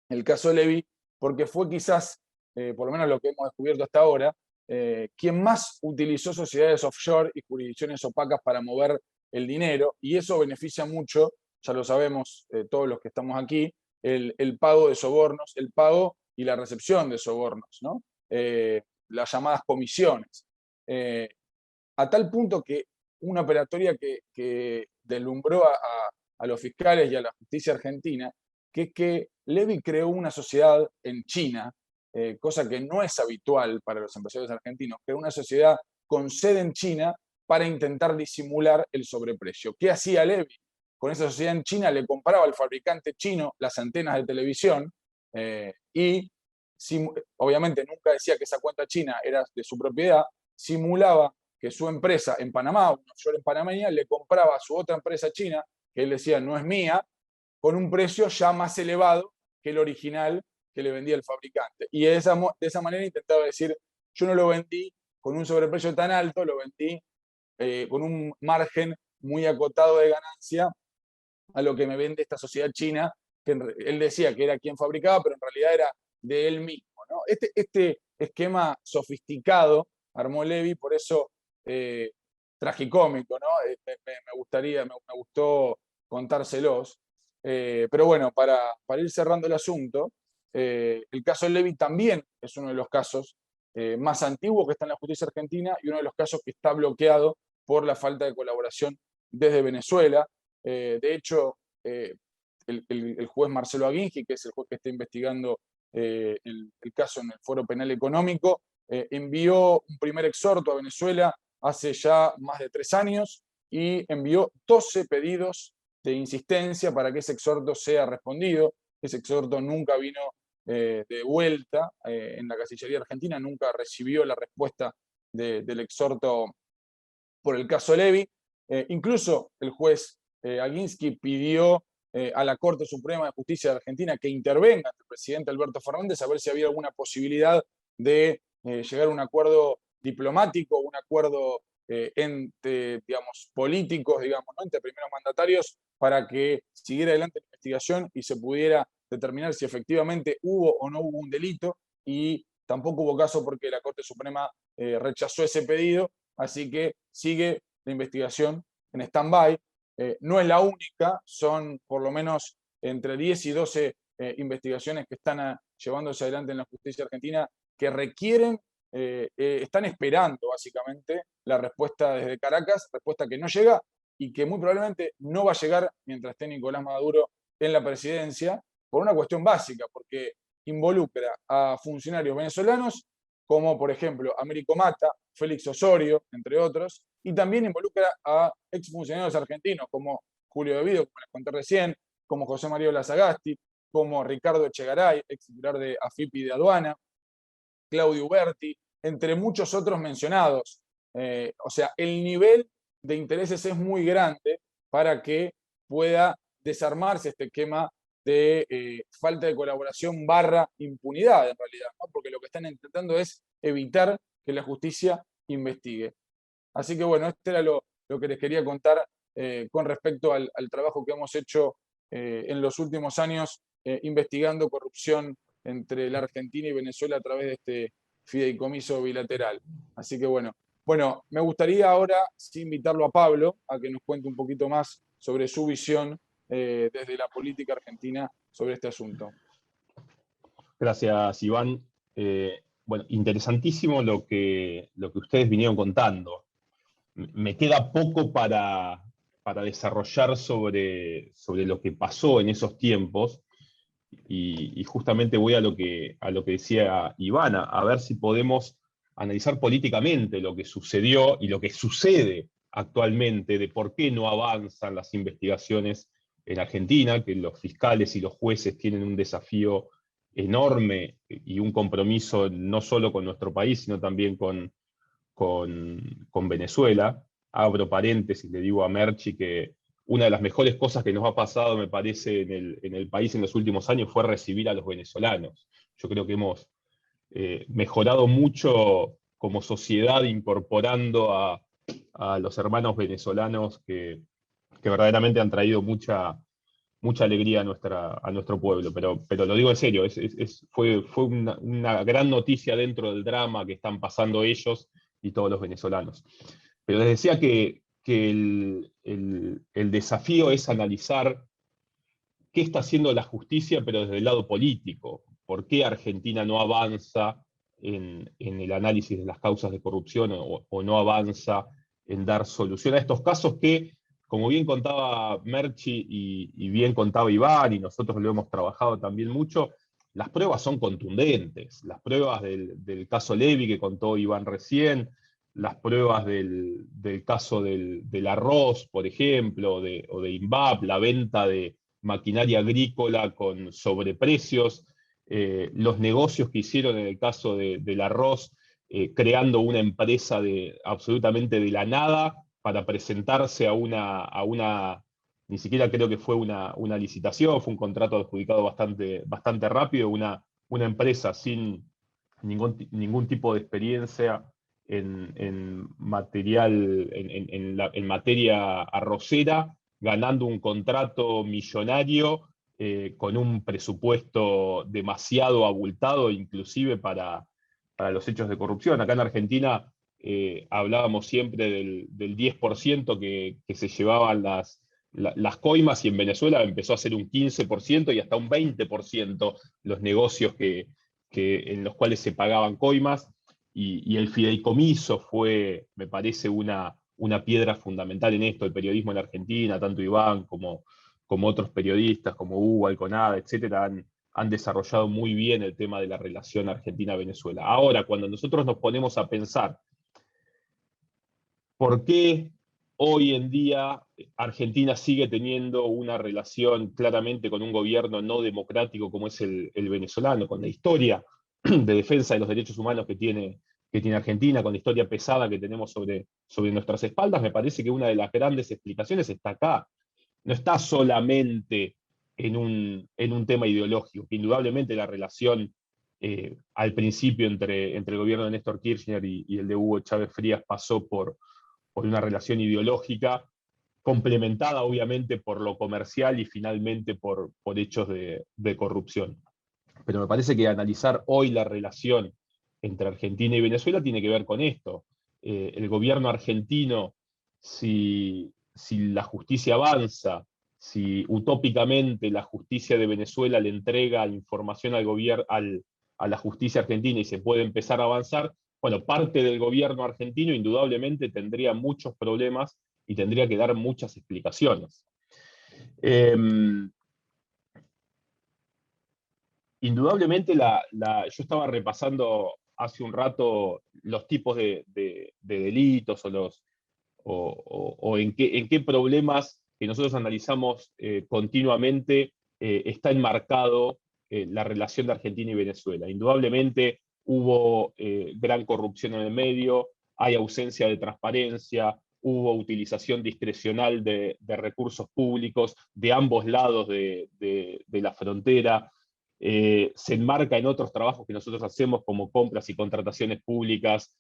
el caso Levy, porque fue quizás, por lo menos lo que hemos descubierto hasta ahora, quien más utilizó sociedades offshore y jurisdicciones opacas para mover el dinero, y eso beneficia mucho, ya lo sabemos todos los que estamos aquí, el pago de sobornos, el pago y la recepción de sobornos, ¿no? Las llamadas comisiones. A tal punto que una operatoria que deslumbró a los fiscales y a la justicia argentina, que es que Levy creó una sociedad en China, cosa que no es habitual para los empresarios argentinos, creó una sociedad con sede en China para intentar disimular el sobreprecio. ¿Qué hacía Levy? Con esa sociedad en China le compraba al fabricante chino las antenas de televisión y obviamente nunca decía que esa cuenta china era de su propiedad, simulaba que su empresa en Panamá, un offshore en Panameña, le compraba a su otra empresa china, que él decía no es mía, con un precio ya más elevado que el original que le vendía el fabricante. Y de esa manera intentaba decir, yo no lo vendí con un sobreprecio tan alto, lo vendí con un margen muy acotado de ganancia a lo que me vende esta sociedad china, que él decía que era quien fabricaba, pero en realidad era de él mismo, ¿no? Este esquema sofisticado armó Levy, por eso tragicómico, ¿no? Me gustó contárselos. Pero bueno, para ir cerrando el asunto, el caso de Levy también es uno de los casos más antiguos que está en la justicia argentina y uno de los casos que está bloqueado por la falta de colaboración desde Venezuela. De hecho, el juez Marcelo Aguingi, que es el juez que está investigando el caso en el Foro Penal Económico, envió un primer exhorto a Venezuela hace ya más de 3 años y envió 12 pedidos de insistencia para que ese exhorto sea respondido. Ese exhorto nunca vino de vuelta en la Cancillería Argentina, nunca recibió la respuesta del exhorto por el caso Levy. Incluso el juez Aguinski pidió a la Corte Suprema de Justicia de Argentina que intervenga ante el presidente Alberto Fernández a ver si había alguna posibilidad de llegar a un acuerdo diplomático, un acuerdo entre, digamos, políticos, digamos, ¿no? Entre primeros mandatarios, para que siguiera adelante la investigación y se pudiera determinar si efectivamente hubo o no hubo un delito, y tampoco hubo caso porque la Corte Suprema rechazó ese pedido, así que sigue la investigación en stand-by. No es la única, son por lo menos entre 10 y 12 investigaciones que están llevándose adelante en la justicia argentina que requieren, están esperando básicamente la respuesta desde Caracas, respuesta que no llega y que muy probablemente no va a llegar mientras esté Nicolás Maduro en la presidencia, por una cuestión básica, porque involucra a funcionarios venezolanos como por ejemplo Américo Mata, Félix Osorio, entre otros, y también involucra a exfuncionarios argentinos como Julio De Vido, como les conté recién, como José María Lazagasti, como Ricardo Echegaray, ex titular de AFIP y de Aduana, Claudio Uberti, entre muchos otros mencionados. O sea, el nivel de intereses es muy grande para que pueda desarmarse este esquema de falta de colaboración / impunidad, en realidad, ¿no? Porque lo que están intentando es evitar que la justicia investigue. Así que bueno, este era lo que les quería contar con respecto al trabajo que hemos hecho en los últimos años investigando corrupción entre la Argentina y Venezuela a través de este fideicomiso bilateral. Así que bueno, me gustaría ahora sí invitarlo a Pablo a que nos cuente un poquito más sobre su visión desde la política argentina sobre este asunto. Gracias, Iván. Bueno, interesantísimo lo que ustedes vinieron contando. Me queda poco para desarrollar sobre lo que pasó en esos tiempos, y justamente voy a lo que decía Iván, a ver si podemos analizar políticamente lo que sucedió y lo que sucede actualmente, de por qué no avanzan las investigaciones en Argentina, que los fiscales y los jueces tienen un desafío enorme y un compromiso no solo con nuestro país, sino también con Venezuela. Abro paréntesis, le digo a Merchi que una de las mejores cosas que nos ha pasado, me parece, en el país en los últimos años fue recibir a los venezolanos. Yo creo que hemos mejorado mucho como sociedad, incorporando a los hermanos venezolanos que verdaderamente han traído mucha alegría a nuestro pueblo, pero lo digo en serio, fue una gran noticia dentro del drama que están pasando ellos y todos los venezolanos. Pero les decía que el desafío es analizar qué está haciendo la justicia, pero desde el lado político. ¿Por qué Argentina no avanza en el análisis de las causas de corrupción o no avanza en dar solución a estos casos que, como bien contaba Merchi y bien contaba Iván, y nosotros lo hemos trabajado también mucho, las pruebas son contundentes. Las pruebas del caso Levy que contó Iván recién, las pruebas del caso del arroz, por ejemplo, o de INVAP, la venta de maquinaria agrícola con sobreprecios, los negocios que hicieron en el caso del arroz, creando una empresa absolutamente de la nada para presentarse a una, ni siquiera creo que fue una licitación, fue un contrato adjudicado bastante rápido, una empresa sin ningún tipo de experiencia en materia arrocera, ganando un contrato millonario con un presupuesto demasiado abultado, inclusive para los hechos de corrupción. Acá en Argentina hablábamos siempre del 10% que se llevaban las coimas, y en Venezuela empezó a ser un 15% y hasta un 20% los negocios en los cuales se pagaban coimas. Y el fideicomiso fue, me parece, una piedra fundamental en esto. El periodismo en Argentina, tanto Iván como otros periodistas, como Hugo Alconada, etcétera, han desarrollado muy bien el tema de la relación Argentina-Venezuela. Ahora, cuando nosotros nos ponemos a pensar por qué hoy en día Argentina sigue teniendo una relación claramente con un gobierno no democrático como es el venezolano, con la historia de defensa de los derechos humanos que tiene Argentina, con la historia pesada que tenemos sobre nuestras espaldas, me parece que una de las grandes explicaciones está acá. No está solamente en un tema ideológico, que indudablemente la relación al principio entre el gobierno de Néstor Kirchner y el de Hugo Chávez Frías pasó por una relación ideológica, complementada obviamente por lo comercial y finalmente por hechos de corrupción. Pero me parece que analizar hoy la relación entre Argentina y Venezuela tiene que ver con esto. El gobierno argentino, si la justicia avanza, si utópicamente la justicia de Venezuela le entrega información a la justicia argentina y se puede empezar a avanzar, bueno, parte del gobierno argentino indudablemente tendría muchos problemas y tendría que dar muchas explicaciones. Indudablemente, yo estaba repasando hace un rato los tipos de delitos o en qué problemas que nosotros analizamos continuamente está enmarcado la relación de Argentina y Venezuela. Indudablemente hubo gran corrupción en el medio, hay ausencia de transparencia, hubo utilización discrecional de recursos públicos de ambos lados de la frontera. Se enmarca en otros trabajos que nosotros hacemos como compras y contrataciones públicas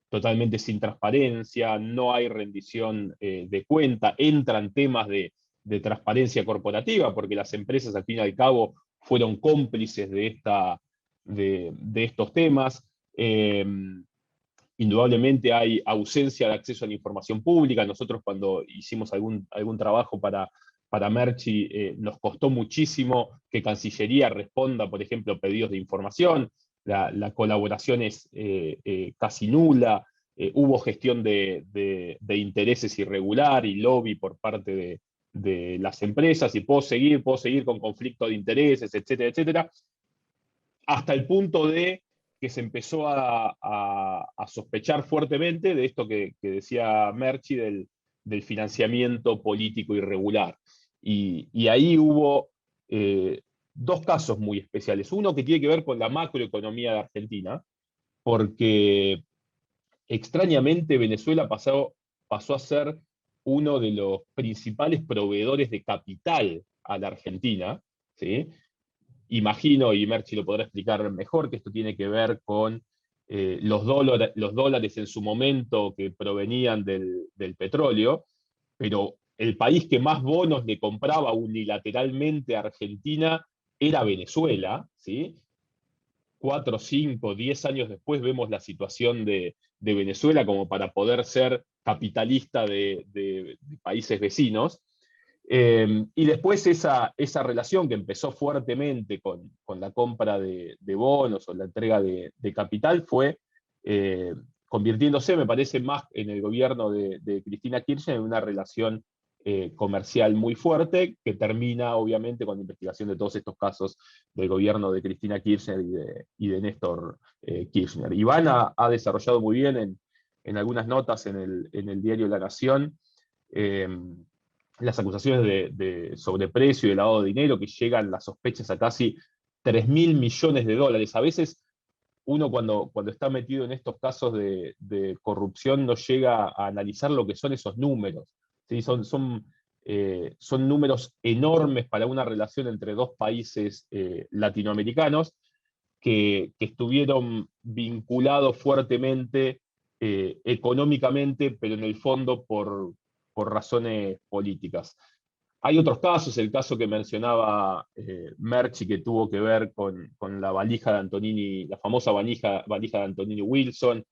totalmente sin transparencia, no hay rendición de cuenta, entran temas de transparencia corporativa, porque las empresas al fin y al cabo fueron cómplices de estos temas. Indudablemente hay ausencia de acceso a la información pública. Nosotros cuando hicimos algún trabajo para Merchi, nos costó muchísimo que Cancillería responda, por ejemplo, pedidos de información. La colaboración es casi nula. Hubo gestión de intereses irregular y lobby por parte de las empresas, y puedo seguir con conflicto de intereses, etcétera, etcétera, hasta el punto de que se empezó a sospechar fuertemente de esto que decía Merchi, del financiamiento político irregular. Y ahí hubo dos casos muy especiales. Uno que tiene que ver con la macroeconomía de Argentina, porque extrañamente Venezuela pasó a ser uno de los principales proveedores de capital a la Argentina, ¿sí? Imagino, y Merchi lo podrá explicar mejor, que esto tiene que ver con los dólares en su momento que provenían del petróleo, pero el país que más bonos le compraba unilateralmente a Argentina era Venezuela, ¿sí? 4, 5, 10 años después vemos la situación de Venezuela como para poder ser capitalista de países vecinos. Y después esa relación que empezó fuertemente con la compra de bonos o la entrega de capital fue convirtiéndose, me parece, más en el gobierno de Cristina Kirchner en una relación comercial muy fuerte, que termina obviamente con la investigación de todos estos casos del gobierno de Cristina Kirchner y de Néstor Kirchner. Iván ha desarrollado muy bien en algunas notas en el diario La Nación las acusaciones de sobreprecio y de lavado de dinero, que llegan las sospechas a casi 3.000 millones de dólares. A veces uno cuando está metido en estos casos de corrupción no llega a analizar lo que son esos números. ¿Sí? Son números enormes para una relación entre dos países latinoamericanos que estuvieron vinculados fuertemente económicamente, pero en el fondo por razones políticas. Hay otros casos, el caso que mencionaba Merchi, que tuvo que ver con la valija de Antonini, la famosa valija de Antonini Wilson,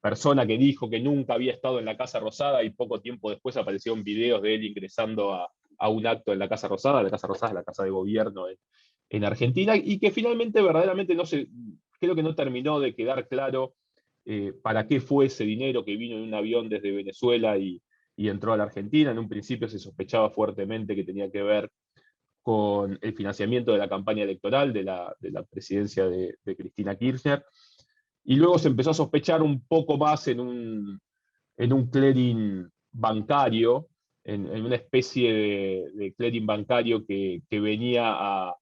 persona que dijo que nunca había estado en la Casa Rosada y poco tiempo después aparecieron videos de él ingresando a un acto en la Casa Rosada. La Casa Rosada es la casa de gobierno en Argentina, y que finalmente verdaderamente creo que no terminó de quedar claro para qué fue ese dinero que vino en un avión desde Venezuela y entró a la Argentina. En un principio se sospechaba fuertemente que tenía que ver con el financiamiento de la campaña electoral de la presidencia de Cristina Kirchner, y luego se empezó a sospechar un poco más en un clearing bancario, en una especie de clearing bancario que venía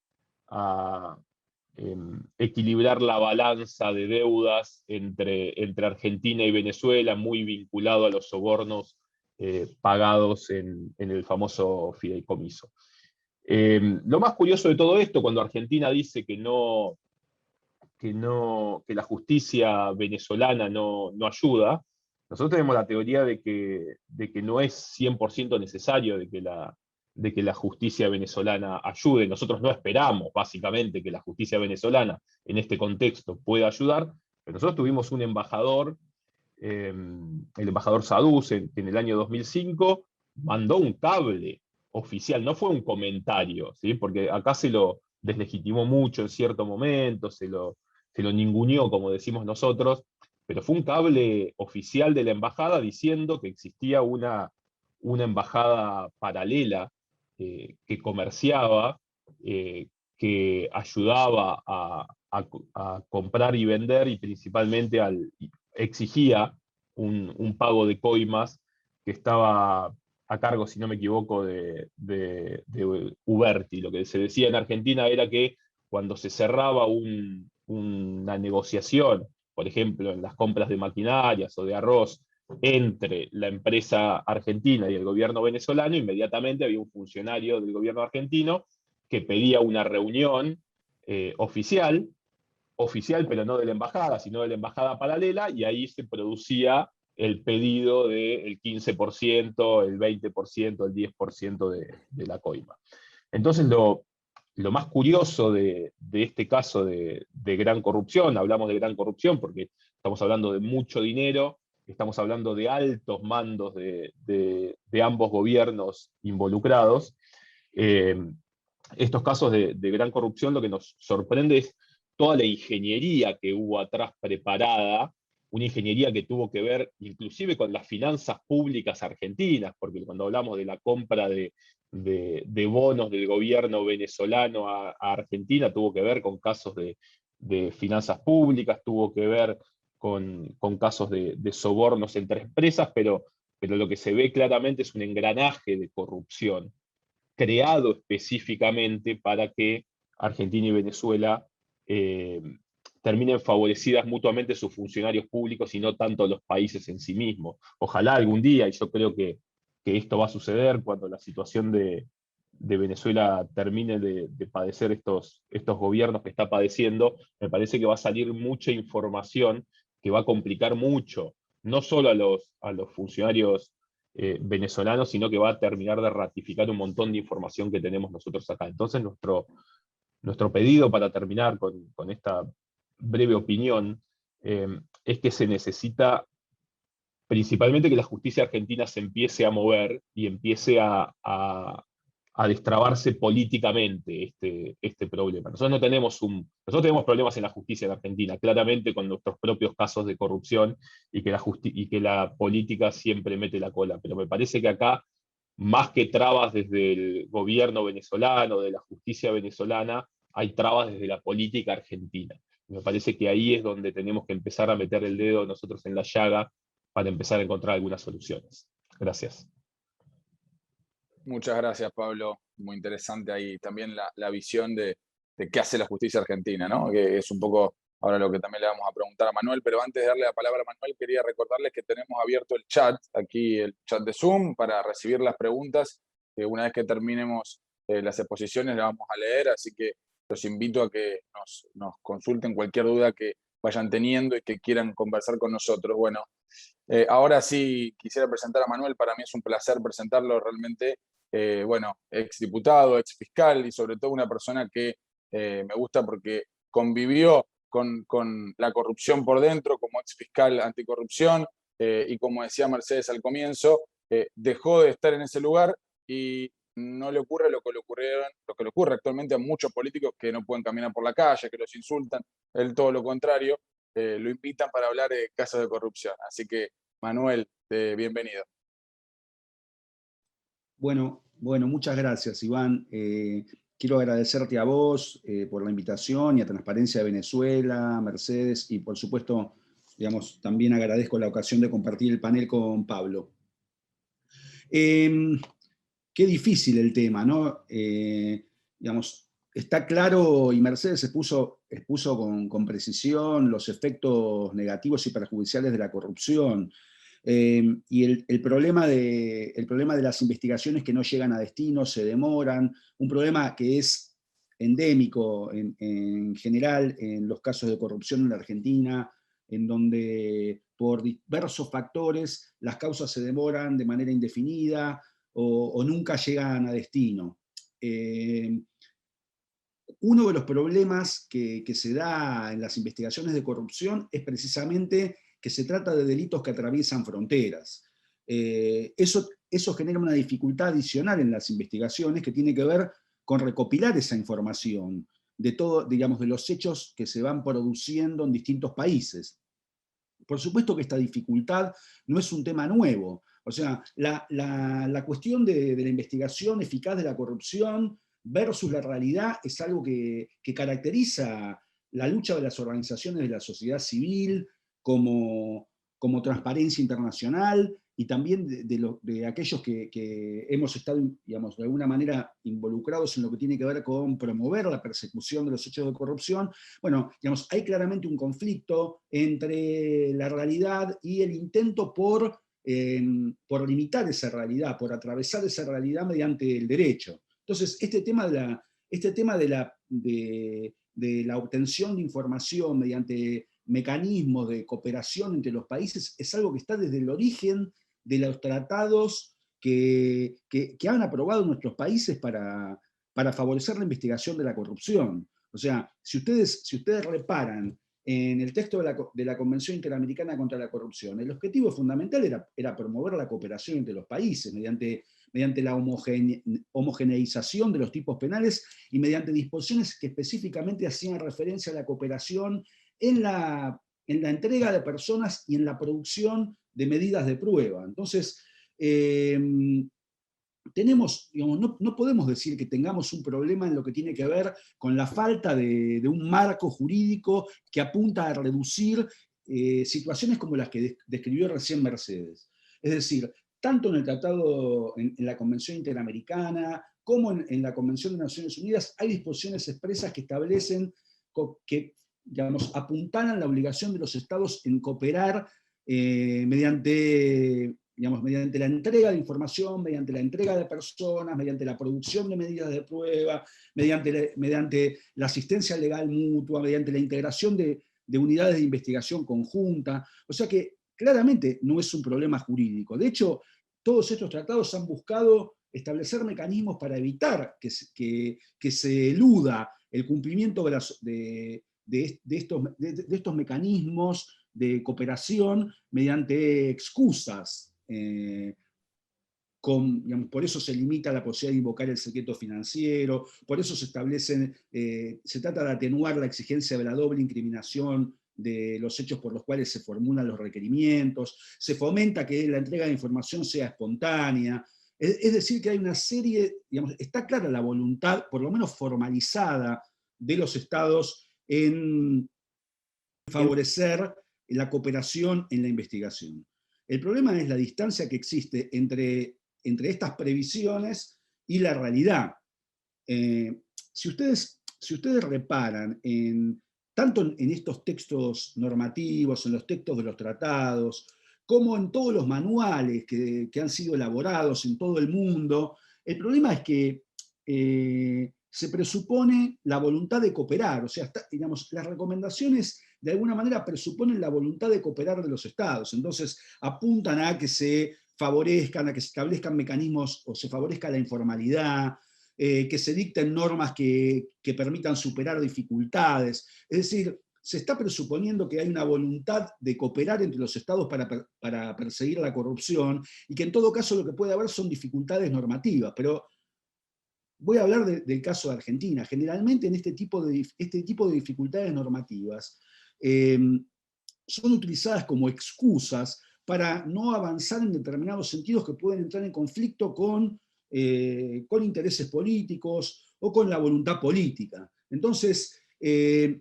a equilibrar la balanza de deudas entre Argentina y Venezuela, muy vinculado a los sobornos pagados en el famoso fideicomiso. Lo más curioso de todo esto, cuando Argentina dice que la justicia venezolana no ayuda, nosotros tenemos la teoría de que no es 100% necesario de que la justicia venezolana ayude. Nosotros no esperamos, básicamente, que la justicia venezolana en este contexto pueda ayudar, pero nosotros tuvimos un embajador, el embajador Saduz, que en el año 2005 mandó un cable oficial, no fue un comentario, ¿sí? Porque acá se lo deslegitimó mucho en cierto momento, se lo ninguneó, como decimos nosotros, pero fue un cable oficial de la embajada diciendo que existía una embajada paralela que comerciaba, que ayudaba a comprar y vender, y principalmente exigía un pago de coimas que estaba a cargo, si no me equivoco, de Uberti. Lo que se decía en Argentina era que cuando se cerraba una negociación, por ejemplo, en las compras de maquinarias o de arroz, entre la empresa argentina y el gobierno venezolano, inmediatamente había un funcionario del gobierno argentino que pedía una reunión oficial, pero no de la embajada, sino de la embajada paralela, y ahí se producía el pedido del 15%, el 20%, el 10% de la coima. Entonces, lo más curioso de este caso de gran corrupción, hablamos de gran corrupción porque estamos hablando de mucho dinero, estamos hablando de altos mandos de ambos gobiernos involucrados. Estos casos de gran corrupción, lo que nos sorprende es toda la ingeniería que hubo atrás preparada, una ingeniería que tuvo que ver inclusive con las finanzas públicas argentinas, porque cuando hablamos de la compra de bonos del gobierno venezolano a Argentina, tuvo que ver con casos de finanzas públicas, tuvo que ver con casos de sobornos entre empresas, pero lo que se ve claramente es un engranaje de corrupción creado específicamente para que Argentina y Venezuela terminen favorecidas mutuamente sus funcionarios públicos y no tanto los países en sí mismos. Ojalá algún día, y yo creo que esto va a suceder cuando la situación de Venezuela termine de padecer estos gobiernos que está padeciendo, me parece que va a salir mucha información que va a complicar mucho, no solo a los funcionarios venezolanos, sino que va a terminar de ratificar un montón de información que tenemos nosotros acá. Entonces, nuestro pedido para terminar con esta breve opinión es que se necesita principalmente que la justicia argentina se empiece a mover y empiece a destrabarse políticamente este problema. Nosotros tenemos problemas en la justicia en Argentina, claramente con nuestros propios casos de corrupción y que la política siempre mete la cola, pero me parece que acá, más que trabas desde el gobierno venezolano, de la justicia venezolana, hay trabas desde la política argentina. Me parece que ahí es donde tenemos que empezar a meter el dedo nosotros en la llaga para empezar a encontrar algunas soluciones. Gracias. Muchas gracias, Pablo. Muy interesante ahí también la visión de qué hace la justicia argentina, ¿no? Que es un poco ahora lo que también le vamos a preguntar a Manuel, pero antes de darle la palabra a Manuel, quería recordarles que tenemos abierto el chat, aquí el chat de Zoom, para recibir las preguntas. Una vez que terminemos las exposiciones, las vamos a leer, así que los invito a que nos consulten cualquier duda que vayan teniendo y que quieran conversar con nosotros. Bueno, ahora sí quisiera presentar a Manuel, para mí es un placer presentarlo realmente. Bueno, ex diputado, ex fiscal y sobre todo una persona que me gusta porque convivió con la corrupción por dentro como ex fiscal anticorrupción y como decía Mercedes al comienzo, dejó de estar en ese lugar y no le ocurre lo que le ocurre actualmente a muchos políticos que no pueden caminar por la calle, que los insultan, él todo lo contrario, lo invitan para hablar de casos de corrupción. Así que, Manuel, bienvenido. Bueno, muchas gracias, Iván. Quiero agradecerte a vos por la invitación y a Transparencia de Venezuela, Mercedes, y por supuesto, digamos, también agradezco la ocasión de compartir el panel con Pablo. Qué difícil el tema, ¿no? Digamos, está claro, y Mercedes expuso con precisión los efectos negativos y perjudiciales de la corrupción. Y el problema de las investigaciones que no llegan a destino, se demoran, un problema que es endémico en general en los casos de corrupción en la Argentina, en donde por diversos factores las causas se demoran de manera indefinida o nunca llegan a destino. Uno de los problemas que se da en las investigaciones de corrupción es precisamente que se trata de delitos que atraviesan fronteras. Eso genera una dificultad adicional en las investigaciones que tiene que ver con recopilar esa información de todo, digamos, de los hechos que se van produciendo en distintos países. Por supuesto que esta dificultad no es un tema nuevo. O sea, la cuestión de la investigación eficaz de la corrupción versus la realidad es algo que caracteriza la lucha de las organizaciones de la sociedad civil como Transparencia Internacional y también de aquellos que hemos estado, digamos, de alguna manera involucrados en lo que tiene que ver con promover la persecución de los hechos de corrupción. Bueno, digamos, hay claramente un conflicto entre la realidad y el intento por limitar esa realidad, por atravesar esa realidad mediante el derecho. Entonces, este tema de la obtención de información mediante mecanismos de cooperación entre los países es algo que está desde el origen de los tratados que han aprobado nuestros países para favorecer la investigación de la corrupción. O sea, si ustedes reparan en el texto de la Convención Interamericana contra la Corrupción, el objetivo fundamental era promover la cooperación entre los países mediante la homogeneización de los tipos penales y mediante disposiciones que específicamente hacían referencia a la cooperación en la entrega de personas y en la producción de medidas de prueba. Entonces, no podemos decir que tengamos un problema en lo que tiene que ver con la falta de un marco jurídico que apunta a reducir situaciones como las que describió recién Mercedes. Es decir, tanto en el tratado, en la Convención Interamericana, como en la Convención de Naciones Unidas, hay disposiciones expresas que establecen que, digamos, apuntalan la obligación de los estados en cooperar mediante digamos, mediante la entrega de información, mediante la entrega de personas, mediante la producción de medidas de prueba, mediante la asistencia legal mutua, mediante la integración de unidades de investigación conjunta. O sea que claramente no es un problema jurídico. De hecho, todos estos tratados han buscado establecer mecanismos para evitar que se eluda el cumplimiento de estos mecanismos de cooperación mediante excusas. Digamos, por eso se limita la posibilidad de invocar el secreto financiero, por eso se trata de atenuar la exigencia de la doble incriminación de los hechos por los cuales se formulan los requerimientos, se fomenta que la entrega de información sea espontánea. Es decir, que hay una serie, digamos, está clara la voluntad, por lo menos formalizada, de los estados en favorecer la cooperación en la investigación. El problema es la distancia que existe entre estas previsiones y la realidad. Si ustedes reparan tanto en estos textos normativos, en los textos de los tratados, como en todos los manuales que han sido elaborados en todo el mundo, el problema es que se presupone la voluntad de cooperar, o sea, digamos, las recomendaciones de alguna manera presuponen la voluntad de cooperar de los estados, entonces apuntan a que se favorezcan, a que se establezcan mecanismos o se favorezca la informalidad, que se dicten normas que permitan superar dificultades, es decir, se está presuponiendo que hay una voluntad de cooperar entre los estados para perseguir la corrupción, y que en todo caso lo que puede haber son dificultades normativas, pero voy a hablar del caso de Argentina. Generalmente en este tipo de dificultades normativas son utilizadas como excusas para no avanzar en determinados sentidos que pueden entrar en conflicto con intereses políticos o con la voluntad política. Entonces, el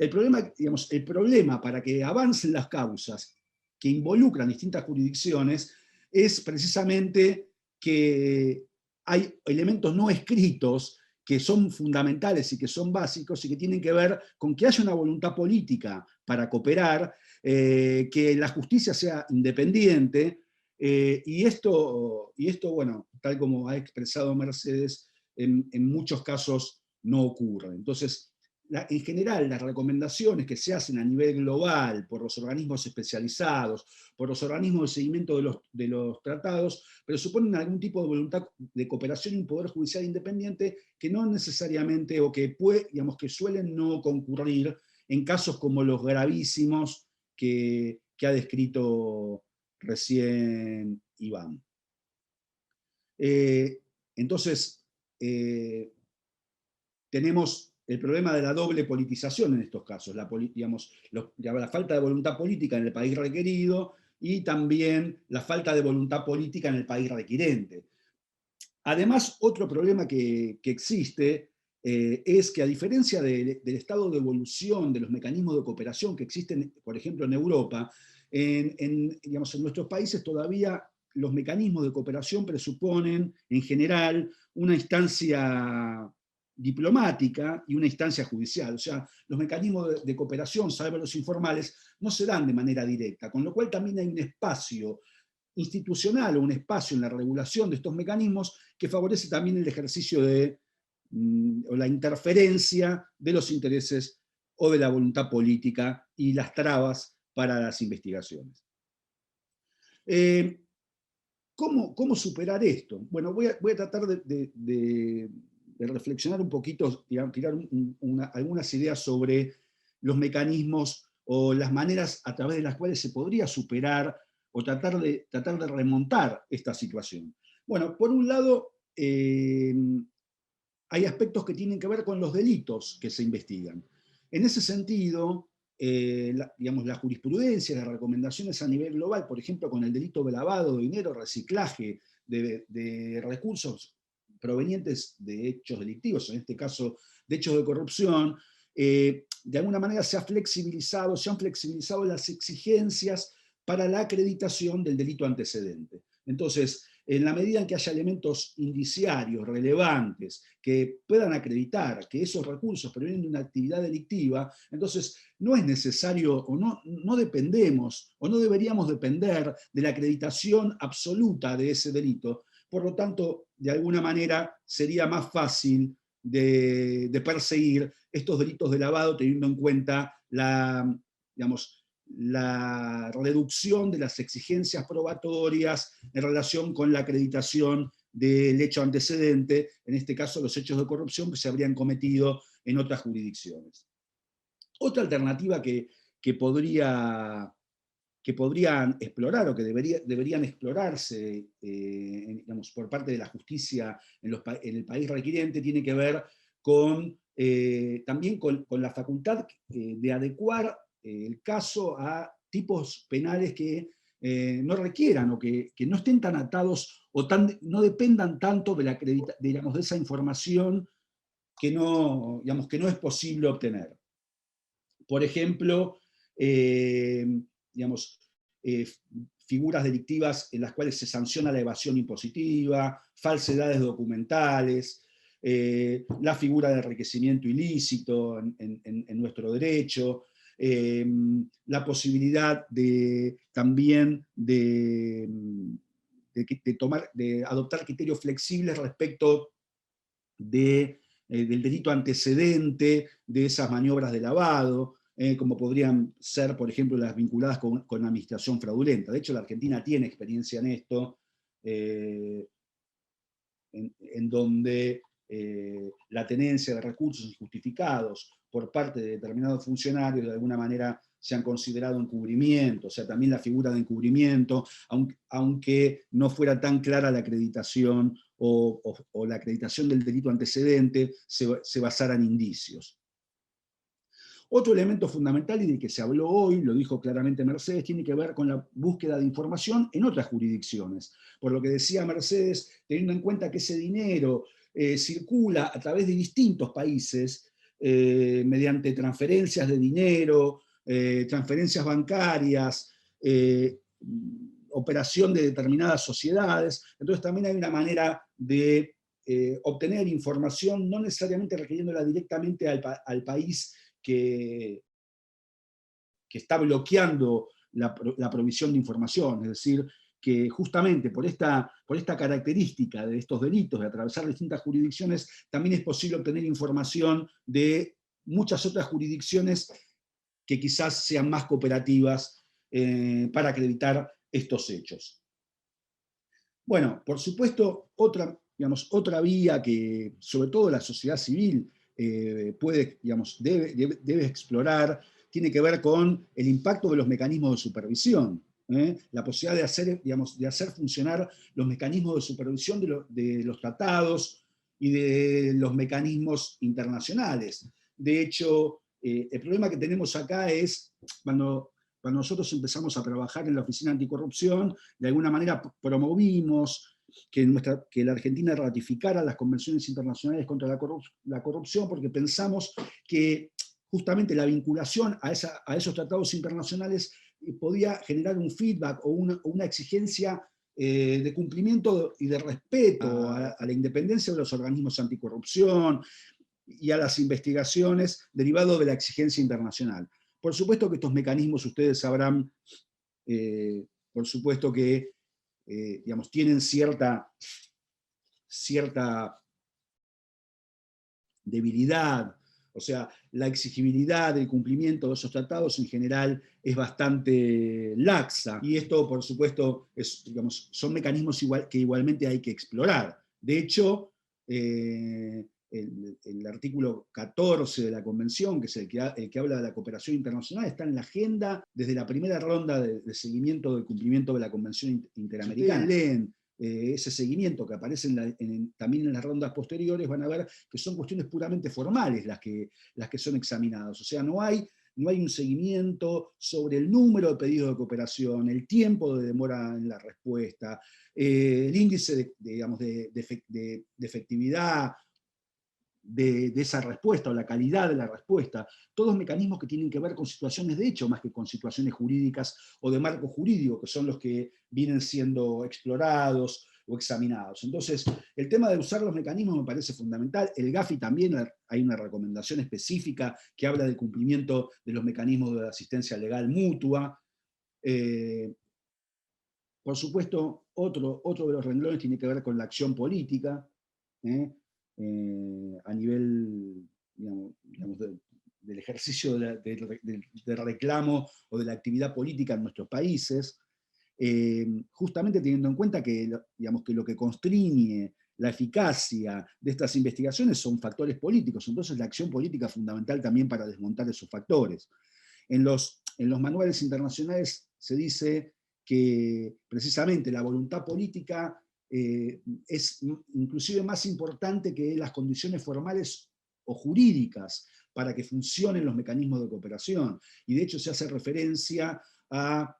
problema para que avancen las causas que involucran distintas jurisdicciones es precisamente que hay elementos no escritos que son fundamentales y que son básicos y que tienen que ver con que haya una voluntad política para cooperar, que la justicia sea independiente, y esto, bueno, tal como ha expresado Mercedes, en muchos casos no ocurre. Entonces, en general, las recomendaciones que se hacen a nivel global por los organismos especializados, por los organismos de seguimiento de los tratados, presuponen algún tipo de voluntad de cooperación y un poder judicial independiente que no necesariamente, o que suelen no concurrir en casos como los gravísimos que ha descrito recién Iván. Entonces, tenemos el problema de la doble politización en estos casos, la falta de voluntad política en el país requerido y también la falta de voluntad política en el país requirente. Además, otro problema que existe es que, a diferencia del estado de evolución de los mecanismos de cooperación que existen, por ejemplo, en Europa, en nuestros países todavía los mecanismos de cooperación presuponen, en general, una instancia diplomática y una instancia judicial. O sea, los mecanismos de cooperación, salvo los informales, no se dan de manera directa, con lo cual también hay un espacio institucional o un espacio en la regulación de estos mecanismos que favorece también el ejercicio o la interferencia de los intereses o de la voluntad política y las trabas para las investigaciones. ¿Cómo superar esto? Bueno, voy a tratar de reflexionar un poquito, tirar algunas ideas sobre los mecanismos o las maneras a través de las cuales se podría superar o tratar de remontar esta situación. Bueno, por un lado, hay aspectos que tienen que ver con los delitos que se investigan. En ese sentido, la jurisprudencia, las recomendaciones a nivel global, por ejemplo, con el delito de lavado de dinero, reciclaje de recursos provenientes de hechos delictivos, en este caso de hechos de corrupción, de alguna manera se han flexibilizado las exigencias para la acreditación del delito antecedente. Entonces, En la medida en que haya elementos indiciarios relevantes que puedan acreditar que esos recursos provienen de una actividad delictiva, entonces no es necesario, o no dependemos, o no deberíamos depender de la acreditación absoluta de ese delito. Por lo tanto, de alguna manera sería más fácil de perseguir estos delitos de lavado, teniendo en cuenta la reducción de las exigencias probatorias en relación con la acreditación del hecho antecedente, en este caso los hechos de corrupción que se habrían cometido en otras jurisdicciones. Otra alternativa que podrían explorar, o que deberían explorarse por parte de la justicia en el país requiriente, tiene que ver también con la facultad de adecuar el caso a tipos penales que no requieran, o que no estén tan atados, o no dependan tanto de esa información que no es posible obtener. Por ejemplo, figuras delictivas en las cuales se sanciona la evasión impositiva, falsedades documentales, la figura de enriquecimiento ilícito en nuestro derecho, la posibilidad también de adoptar criterios flexibles respecto del delito antecedente de esas maniobras de lavado, como podrían ser, por ejemplo, las vinculadas con administración fraudulenta. De hecho, la Argentina tiene experiencia en esto, en donde la tenencia de recursos injustificados por parte de determinados funcionarios de alguna manera se han considerado encubrimiento, o sea, también la figura de encubrimiento, aunque no fuera tan clara la acreditación o la acreditación del delito antecedente, se basara en indicios. Otro elemento fundamental, y del que se habló hoy, lo dijo claramente Mercedes, tiene que ver con la búsqueda de información en otras jurisdicciones. Por lo que decía Mercedes, teniendo en cuenta que ese dinero circula a través de distintos países, mediante transferencias de dinero, transferencias bancarias, operación de determinadas sociedades. Entonces también hay una manera de obtener información, no necesariamente requiriéndola directamente al país que está bloqueando la provisión de información. Es decir, que justamente por esta característica de estos delitos, de atravesar distintas jurisdicciones, también es posible obtener información de muchas otras jurisdicciones que quizás sean más cooperativas para acreditar estos hechos. Bueno, por supuesto, otra vía que sobre todo la sociedad civil debe explorar, tiene que ver con el impacto de los mecanismos de supervisión. La posibilidad de hacer funcionar los mecanismos de supervisión de los tratados y de los mecanismos internacionales. De hecho, el problema que tenemos acá es cuando nosotros empezamos a trabajar en la Oficina Anticorrupción, de alguna manera promovimos que la Argentina ratificara las convenciones internacionales contra la corrupción, porque pensamos que justamente la vinculación a esos tratados internacionales podía generar un feedback o una exigencia de cumplimiento y de respeto a la independencia de los organismos anticorrupción y a las investigaciones derivado de la exigencia internacional. Por supuesto que estos mecanismos, ustedes sabrán, por supuesto que tienen cierta debilidad. O sea, la exigibilidad del cumplimiento de esos tratados en general es bastante laxa, y esto, por supuesto, son mecanismos que igualmente hay que explorar. De hecho, el artículo 14 de la Convención, que es el que habla de la cooperación internacional, está en la agenda desde la primera ronda de seguimiento del cumplimiento de la Convención Interamericana. Si leen ese seguimiento que aparece también en las rondas posteriores, van a ver que son cuestiones puramente formales las que son examinadas. O sea, no hay un seguimiento sobre el número de pedidos de cooperación, el tiempo de demora en la respuesta, el índice de efectividad de esa respuesta, o la calidad de la respuesta, todos mecanismos que tienen que ver con situaciones de hecho, más que con situaciones jurídicas o de marco jurídico, que son los que vienen siendo explorados o examinados. Entonces, el tema de usar los mecanismos me parece fundamental. El GAFI también hay una recomendación específica que habla del cumplimiento de los mecanismos de asistencia legal mutua. Por supuesto, otro de los renglones tiene que ver con la acción política, a nivel, digamos, del ejercicio del reclamo o de la actividad política en nuestros países, justamente teniendo en cuenta que, digamos, que lo que constriñe la eficacia de estas investigaciones son factores políticos, entonces la acción política es fundamental también para desmontar esos factores. En los manuales internacionales se dice que precisamente la voluntad política es inclusive más importante que las condiciones formales o jurídicas para que funcionen los mecanismos de cooperación. Y de hecho se hace referencia a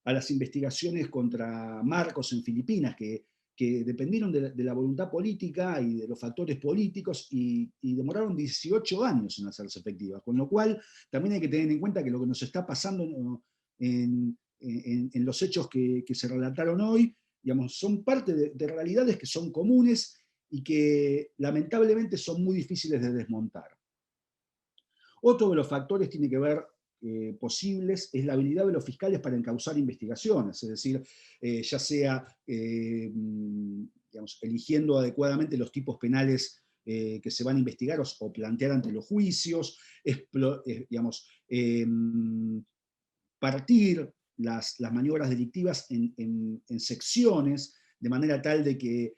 las investigaciones contra Marcos en Filipinas, que dependieron de la voluntad política y de los factores políticos y demoraron 18 años en hacerse efectivas. Con lo cual, también hay que tener en cuenta que lo que nos está pasando en los hechos que se relataron hoy, digamos, son parte de realidades que son comunes y que lamentablemente son muy difíciles de desmontar. Otro de los factores tiene que ver posibles es la habilidad de los fiscales para encauzar investigaciones, es decir, ya sea digamos, eligiendo adecuadamente los tipos penales que se van a investigar o plantear ante los juicios, digamos, partir las maniobras delictivas en secciones, de manera tal de que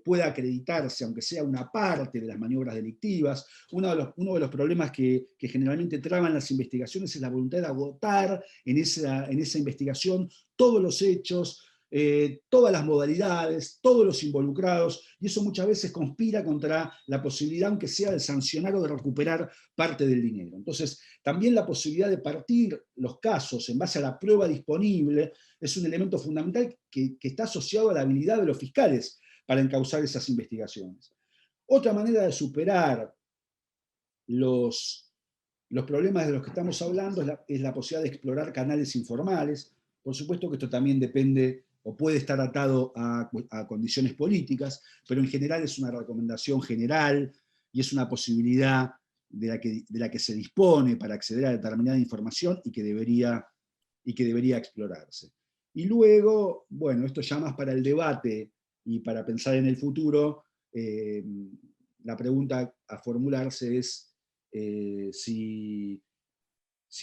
pueda acreditarse, aunque sea una parte de las maniobras delictivas. Uno de los problemas que generalmente traban las investigaciones es la voluntad de agotar en esa investigación todos los hechos, todas las modalidades, todos los involucrados, y eso muchas veces conspira contra la posibilidad, aunque sea de sancionar o de recuperar parte del dinero. Entonces, también la posibilidad de partir los casos en base a la prueba disponible es un elemento fundamental que está asociado a la habilidad de los fiscales para encauzar esas investigaciones. Otra manera de superar los problemas de los que estamos hablando es la posibilidad de explorar canales informales. Por supuesto que esto también depende o puede estar atado a condiciones políticas, pero en general es una recomendación general y es una posibilidad de la que se dispone para acceder a determinada información y que debería explorarse. Y luego, bueno, esto ya más para el debate y para pensar en el futuro, la pregunta a formularse es si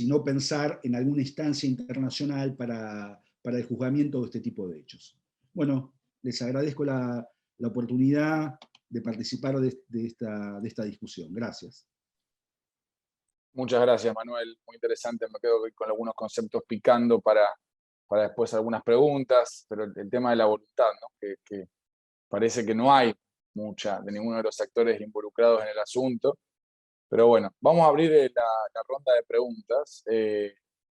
no pensar en alguna instancia internacional para el juzgamiento de este tipo de hechos. Bueno, les agradezco la oportunidad de participar de esta discusión. Gracias. Muchas gracias, Manuel. Muy interesante. Me quedo con algunos conceptos picando para después algunas preguntas, pero el tema de la voluntad, ¿no? que parece que no hay mucha de ninguno de los actores involucrados en el asunto. Pero bueno, vamos a abrir la ronda de preguntas.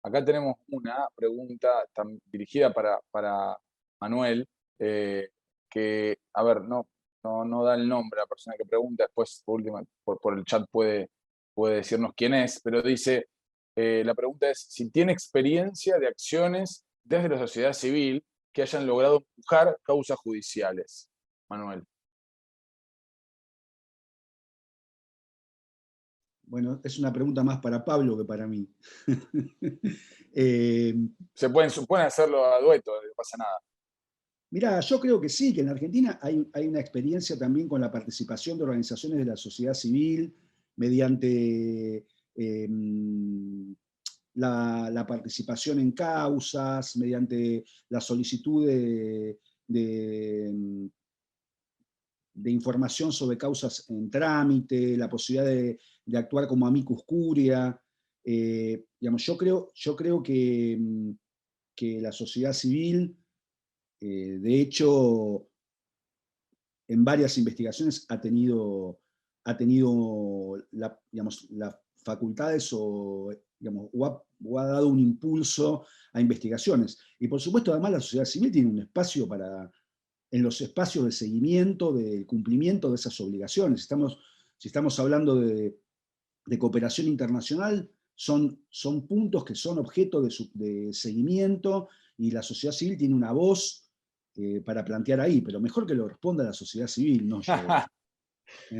Acá tenemos una pregunta dirigida para Manuel, que, a ver, no da el nombre a la persona que pregunta, después por último por el chat puede decirnos quién es, pero dice, la pregunta es si tiene experiencia de acciones desde la sociedad civil que hayan logrado empujar causas judiciales. Manuel. Bueno, es una pregunta más para Pablo que para mí. Se pueden hacerlo a dueto, no pasa nada. Mirá, yo creo que sí, que en Argentina hay una experiencia también con la participación de organizaciones de la sociedad civil mediante la participación en causas, mediante la solicitud de información sobre causas en trámite, la posibilidad de actuar como amicus curia. Digamos, yo creo que la sociedad civil, de hecho, en varias investigaciones ha tenido las facultades o ha dado un impulso a investigaciones. Y por supuesto, además, la sociedad civil tiene un espacio en los espacios de seguimiento del cumplimiento de esas obligaciones. Si estamos hablando de cooperación internacional, son puntos que son objeto de seguimiento y la sociedad civil tiene una voz para plantear ahí, pero mejor que lo responda la sociedad civil, no yo.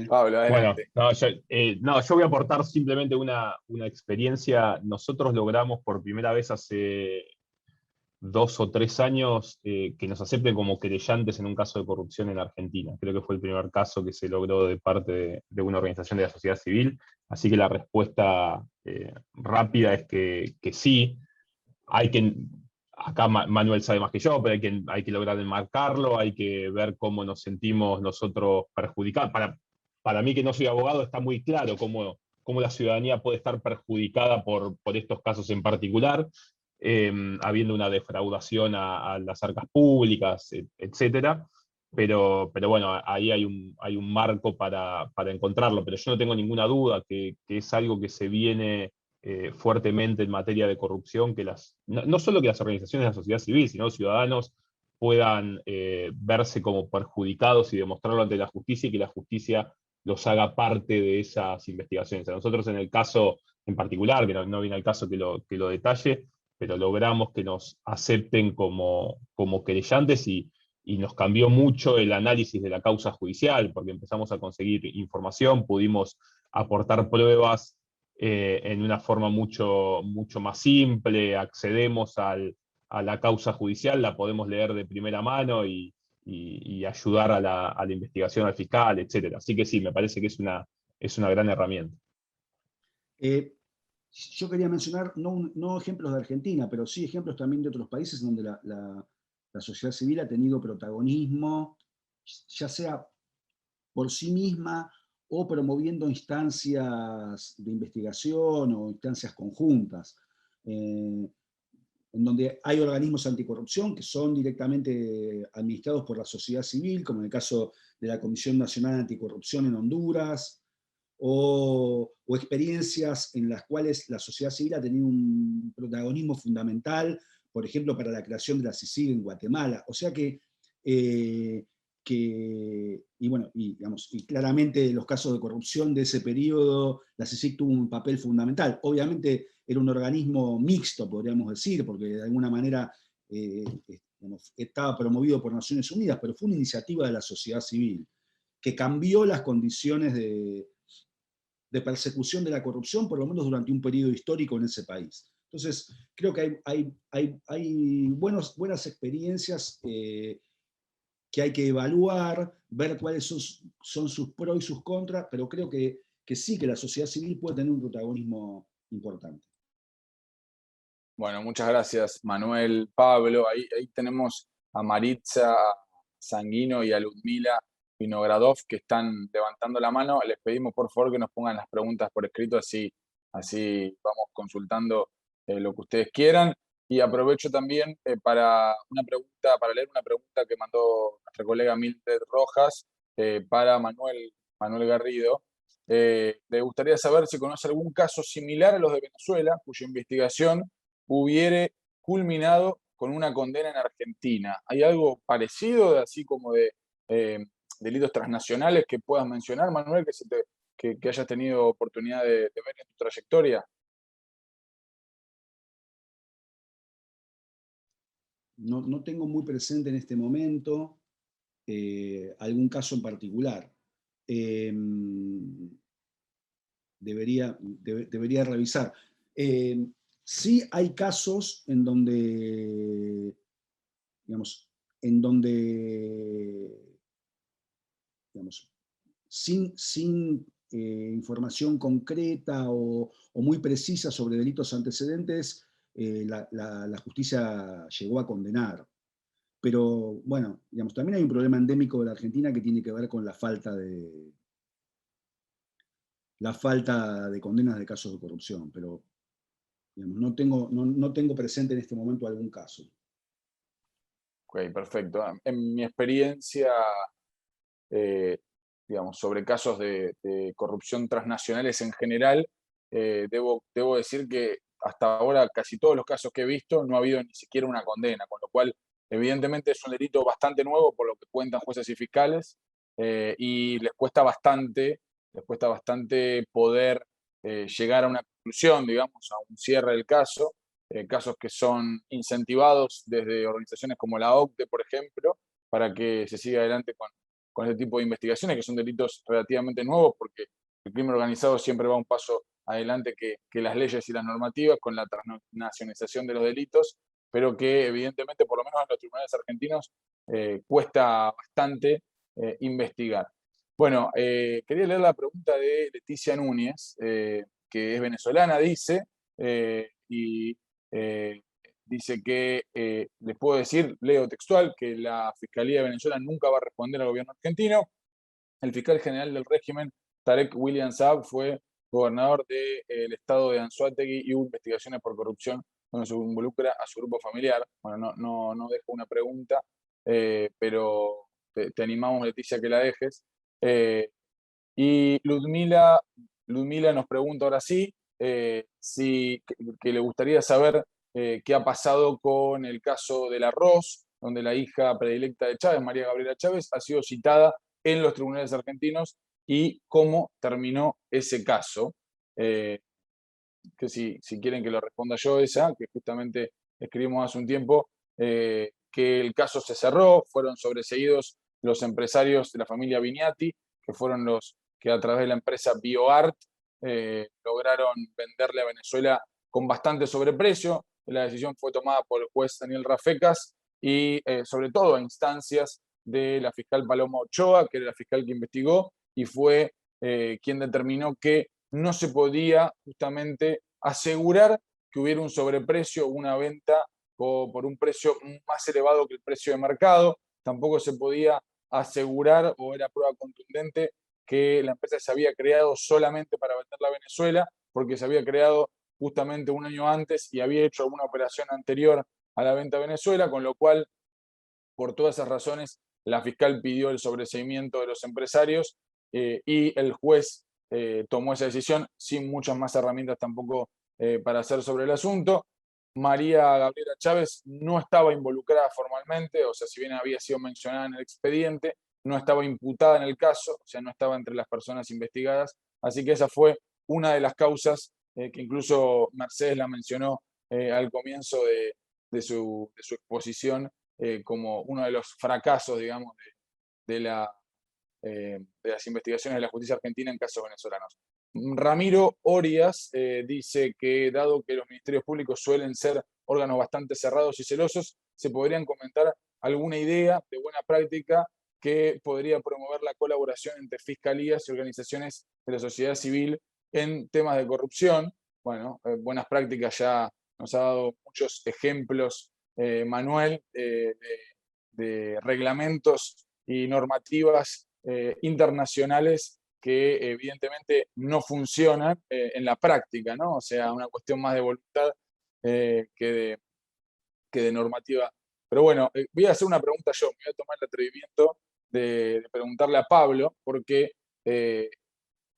Pablo, Bueno, adelante. yo voy a aportar simplemente una experiencia. Nosotros logramos por primera vez hace 2 o 3 años que nos acepten como querellantes en un caso de corrupción en Argentina. Creo que fue el primer caso que se logró de parte de una organización de la sociedad civil. Así que la respuesta rápida es que sí. Hay que, acá Manuel sabe más que yo, pero hay que lograr enmarcarlo, hay que ver cómo nos sentimos nosotros perjudicados. Para mí, que no soy abogado, está muy claro cómo la ciudadanía puede estar perjudicada por estos casos en particular, habiendo una defraudación a las arcas públicas, etcétera. Pero bueno, ahí hay un marco para encontrarlo, pero yo no tengo ninguna duda que es algo que se viene fuertemente en materia de corrupción, que no solo que las organizaciones de la sociedad civil, sino los ciudadanos puedan verse como perjudicados y demostrarlo ante la justicia, y que la justicia los haga parte de esas investigaciones. A nosotros, en el caso en particular, que no viene al caso que lo detalle, pero logramos que nos acepten como querellantes, y nos cambió mucho el análisis de la causa judicial, porque empezamos a conseguir información, pudimos aportar pruebas en una forma mucho más simple, accedemos a la causa judicial, la podemos leer de primera mano y ayudar a la investigación al fiscal, etc. Así que sí, me parece que es una gran herramienta. Yo quería mencionar, no ejemplos de Argentina, pero sí ejemplos también de otros países donde la sociedad civil ha tenido protagonismo, ya sea por sí misma o promoviendo instancias de investigación o instancias conjuntas, en donde hay organismos anticorrupción que son directamente administrados por la sociedad civil, como en el caso de la Comisión Nacional Anticorrupción en Honduras, o experiencias en las cuales la sociedad civil ha tenido un protagonismo fundamental, por ejemplo, para la creación de la CICIG en Guatemala. O sea y claramente los casos de corrupción de ese periodo, la CICIG tuvo un papel fundamental. Obviamente era un organismo mixto, podríamos decir, porque de alguna manera estaba promovido por Naciones Unidas, pero fue una iniciativa de la sociedad civil que cambió las condiciones de persecución de la corrupción, por lo menos durante un periodo histórico en ese país. Entonces, creo que hay buenas experiencias que hay que evaluar, ver cuáles son sus pros y sus contras, pero creo que sí, que la sociedad civil puede tener un protagonismo importante. Bueno, muchas gracias, Manuel, Pablo. Ahí tenemos a Maritza Sanguino y a Ludmila Vinogradov, que están levantando la mano. Les pedimos, por favor, que nos pongan las preguntas por escrito, así vamos consultando lo que ustedes quieran. Y aprovecho también para leer una pregunta que mandó nuestra colega Mildred Rojas para Manuel Garrido. Le gustaría saber si conoce algún caso similar a los de Venezuela, cuya investigación hubiere culminado con una condena en Argentina. ¿Hay algo parecido, así como de delitos transnacionales que puedas mencionar, Manuel, que hayas tenido oportunidad de ver en tu trayectoria? No tengo muy presente en este momento algún caso en particular. Debería revisar. Sí hay casos en donde, sin información concreta o muy precisa sobre delitos antecedentes, la justicia llegó a condenar. Pero bueno, también hay un problema endémico de la Argentina que tiene que ver con la falta de condenas de casos de corrupción, pero no tengo presente en este momento algún caso. Ok, perfecto. En mi experiencia, sobre casos de corrupción transnacionales en general, debo decir que hasta ahora casi todos los casos que he visto no ha habido ni siquiera una condena, con lo cual evidentemente es un delito bastante nuevo por lo que cuentan jueces y fiscales, y les cuesta bastante poder llegar a una conclusión, digamos, a un cierre del caso. Casos que son incentivados desde organizaciones como la OCDE, por ejemplo, para que se siga adelante con este tipo de investigaciones, que son delitos relativamente nuevos, porque el crimen organizado siempre va un paso adelante que las leyes y las normativas con la transnacionalización de los delitos, pero que evidentemente, por lo menos en los tribunales argentinos, cuesta bastante investigar. Bueno, quería leer la pregunta de Leticia Núñez, que es venezolana, dice, y dice que, les puedo decir, leo textual, que la Fiscalía de Venezuela nunca va a responder al gobierno argentino. El fiscal general del régimen, Tarek William Saab, fue gobernador del estado de Anzoátegui y hubo investigaciones por corrupción donde se involucra a su grupo familiar. Bueno, no dejo una pregunta, pero te animamos, Leticia, que la dejes. Y Ludmila nos pregunta ahora sí, que le gustaría saber qué ha pasado con el caso del arroz, donde la hija predilecta de Chávez, María Gabriela Chávez, ha sido citada en los tribunales argentinos y cómo terminó ese caso. Que si quieren que lo responda yo esa, que justamente escribimos hace un tiempo, que el caso se cerró, fueron sobreseídos los empresarios de la familia Vignati, que fueron los que a través de la empresa BioArt lograron venderle a Venezuela con bastante sobreprecio. La decisión fue tomada por el juez Daniel Rafecas y sobre todo a instancias de la fiscal Paloma Ochoa, que era la fiscal que investigó y fue quien determinó que no se podía justamente asegurar que hubiera un sobreprecio o una venta por un precio más elevado que el precio de mercado. Tampoco se podía asegurar, o era prueba contundente, que la empresa se había creado solamente para venderla a Venezuela, porque se había creado justamente un año antes y había hecho alguna operación anterior a la venta a Venezuela, con lo cual, por todas esas razones, la fiscal pidió el sobreseimiento de los empresarios y el juez tomó esa decisión sin muchas más herramientas tampoco para hacer sobre el asunto. María Gabriela Chávez no estaba involucrada formalmente, o sea, si bien había sido mencionada en el expediente, no estaba imputada en el caso, o sea, no estaba entre las personas investigadas, así que esa fue una de las causas que incluso Mercedes la mencionó al comienzo de su exposición como uno de los fracasos, digamos, de las investigaciones de la justicia argentina en casos venezolanos. Ramiro Orias dice que, dado que los ministerios públicos suelen ser órganos bastante cerrados y celosos, se podrían comentar alguna idea de buena práctica que podría promover la colaboración entre fiscalías y organizaciones de la sociedad civil en temas de corrupción. Bueno, buenas prácticas ya nos ha dado muchos ejemplos, Manuel, de reglamentos y normativas internacionales que evidentemente no funcionan en la práctica, ¿no? O sea, una cuestión más de voluntad que de normativa. Pero bueno, voy a hacer una pregunta yo, me voy a tomar el atrevimiento de preguntarle a Pablo, porque de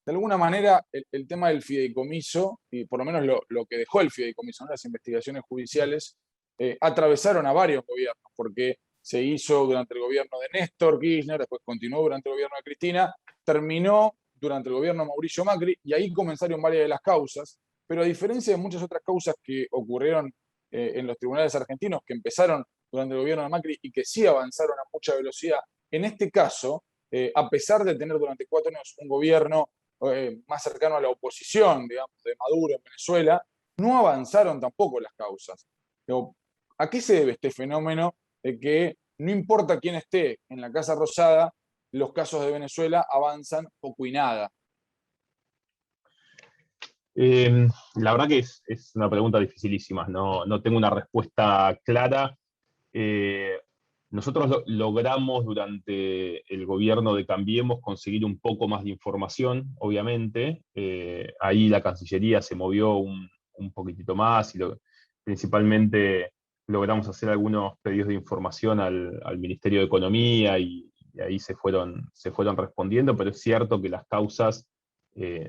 alguna manera el tema del fideicomiso, y por lo menos lo que dejó el fideicomiso, ¿no? Las investigaciones judiciales, atravesaron a varios gobiernos, porque se hizo durante el gobierno de Néstor Kirchner, después continuó durante el gobierno de Cristina, terminó durante el gobierno de Mauricio Macri, y ahí comenzaron varias de las causas, pero a diferencia de muchas otras causas que ocurrieron en los tribunales argentinos, que empezaron durante el gobierno de Macri y que sí avanzaron a mucha velocidad, en este caso, a pesar de tener durante 4 años un gobierno más cercano a la oposición, digamos, de Maduro en Venezuela, no avanzaron tampoco las causas. Pero, ¿a qué se debe este fenómeno de que no importa quién esté en la Casa Rosada, los casos de Venezuela avanzan poco y nada? La verdad que es una pregunta dificilísima, no tengo una respuesta clara. Nosotros logramos durante el gobierno de Cambiemos conseguir un poco más de información, obviamente. Ahí la Cancillería se movió un poquitito más y principalmente logramos hacer algunos pedidos de información al Ministerio de Economía y ahí se fueron respondiendo, pero es cierto que las causas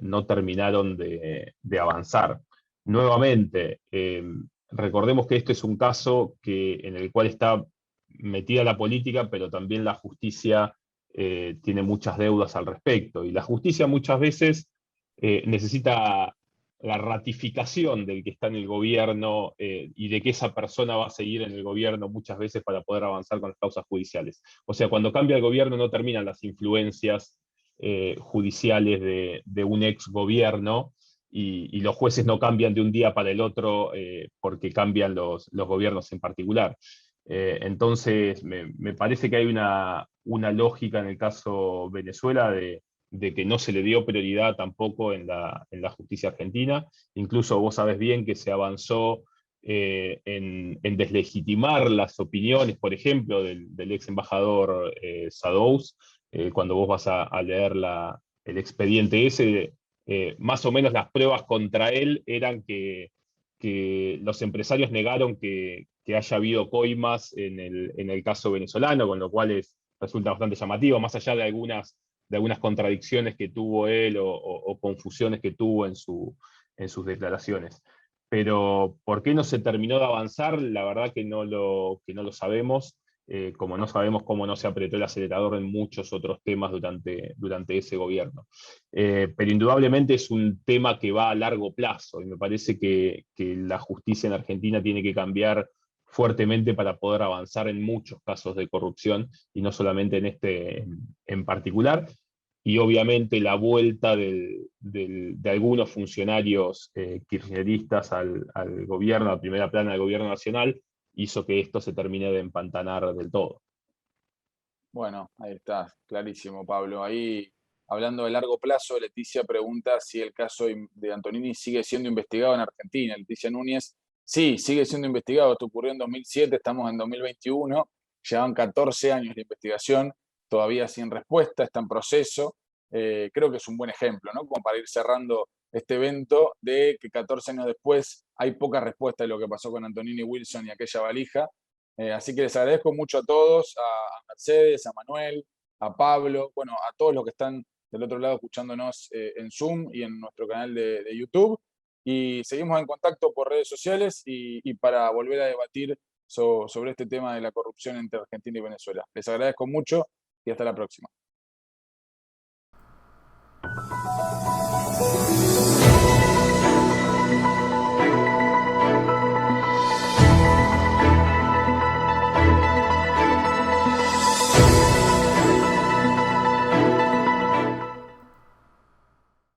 no terminaron de avanzar. Nuevamente, recordemos que este es un caso en el cual está metida la política, pero también la justicia tiene muchas deudas al respecto. Y la justicia muchas veces necesita la ratificación del que está en el gobierno y de que esa persona va a seguir en el gobierno muchas veces para poder avanzar con las causas judiciales. O sea, cuando cambia el gobierno no terminan las influencias judiciales de un ex gobierno, y los jueces no cambian de un día para el otro porque cambian los gobiernos en particular. Entonces, me parece que hay una lógica en el caso Venezuela de que no se le dio prioridad tampoco en la justicia argentina. Incluso vos sabés bien que se avanzó en deslegitimar las opiniones, por ejemplo, del ex embajador Sadous. Cuando vos vas a leer el expediente ese, más o menos las pruebas contra él eran que los empresarios negaron que haya habido coimas en el caso venezolano, con lo cual resulta bastante llamativo, más allá de algunas contradicciones que tuvo él o confusiones que tuvo en sus declaraciones. Pero ¿por qué no se terminó de avanzar? La verdad que no lo sabemos, como no sabemos cómo no se apretó el acelerador en muchos otros temas durante ese gobierno. Pero indudablemente es un tema que va a largo plazo, y me parece que la justicia en Argentina tiene que cambiar fuertemente para poder avanzar en muchos casos de corrupción, y no solamente en este en particular. Y obviamente la vuelta de algunos funcionarios kirchneristas al gobierno, a primera plana del gobierno nacional, hizo que esto se termine de empantanar del todo. Bueno, ahí está, clarísimo, Pablo. Ahí, hablando de largo plazo, Leticia pregunta si el caso de Antonini sigue siendo investigado en Argentina. Leticia Núñez, sí, sigue siendo investigado. Esto ocurrió en 2007, estamos en 2021, llevan 14 años de investigación, todavía sin respuesta, está en proceso. Creo que es un buen ejemplo, ¿no? Como para ir cerrando este evento, de que 14 años después hay poca respuesta de lo que pasó con Antonini Wilson y aquella valija. Así que les agradezco mucho a todos, a Mercedes, a Manuel, a Pablo, bueno, a todos los que están del otro lado escuchándonos en Zoom y en nuestro canal de YouTube. Y seguimos en contacto por redes sociales y para volver a debatir sobre este tema de la corrupción entre Argentina y Venezuela. Les agradezco mucho y hasta la próxima.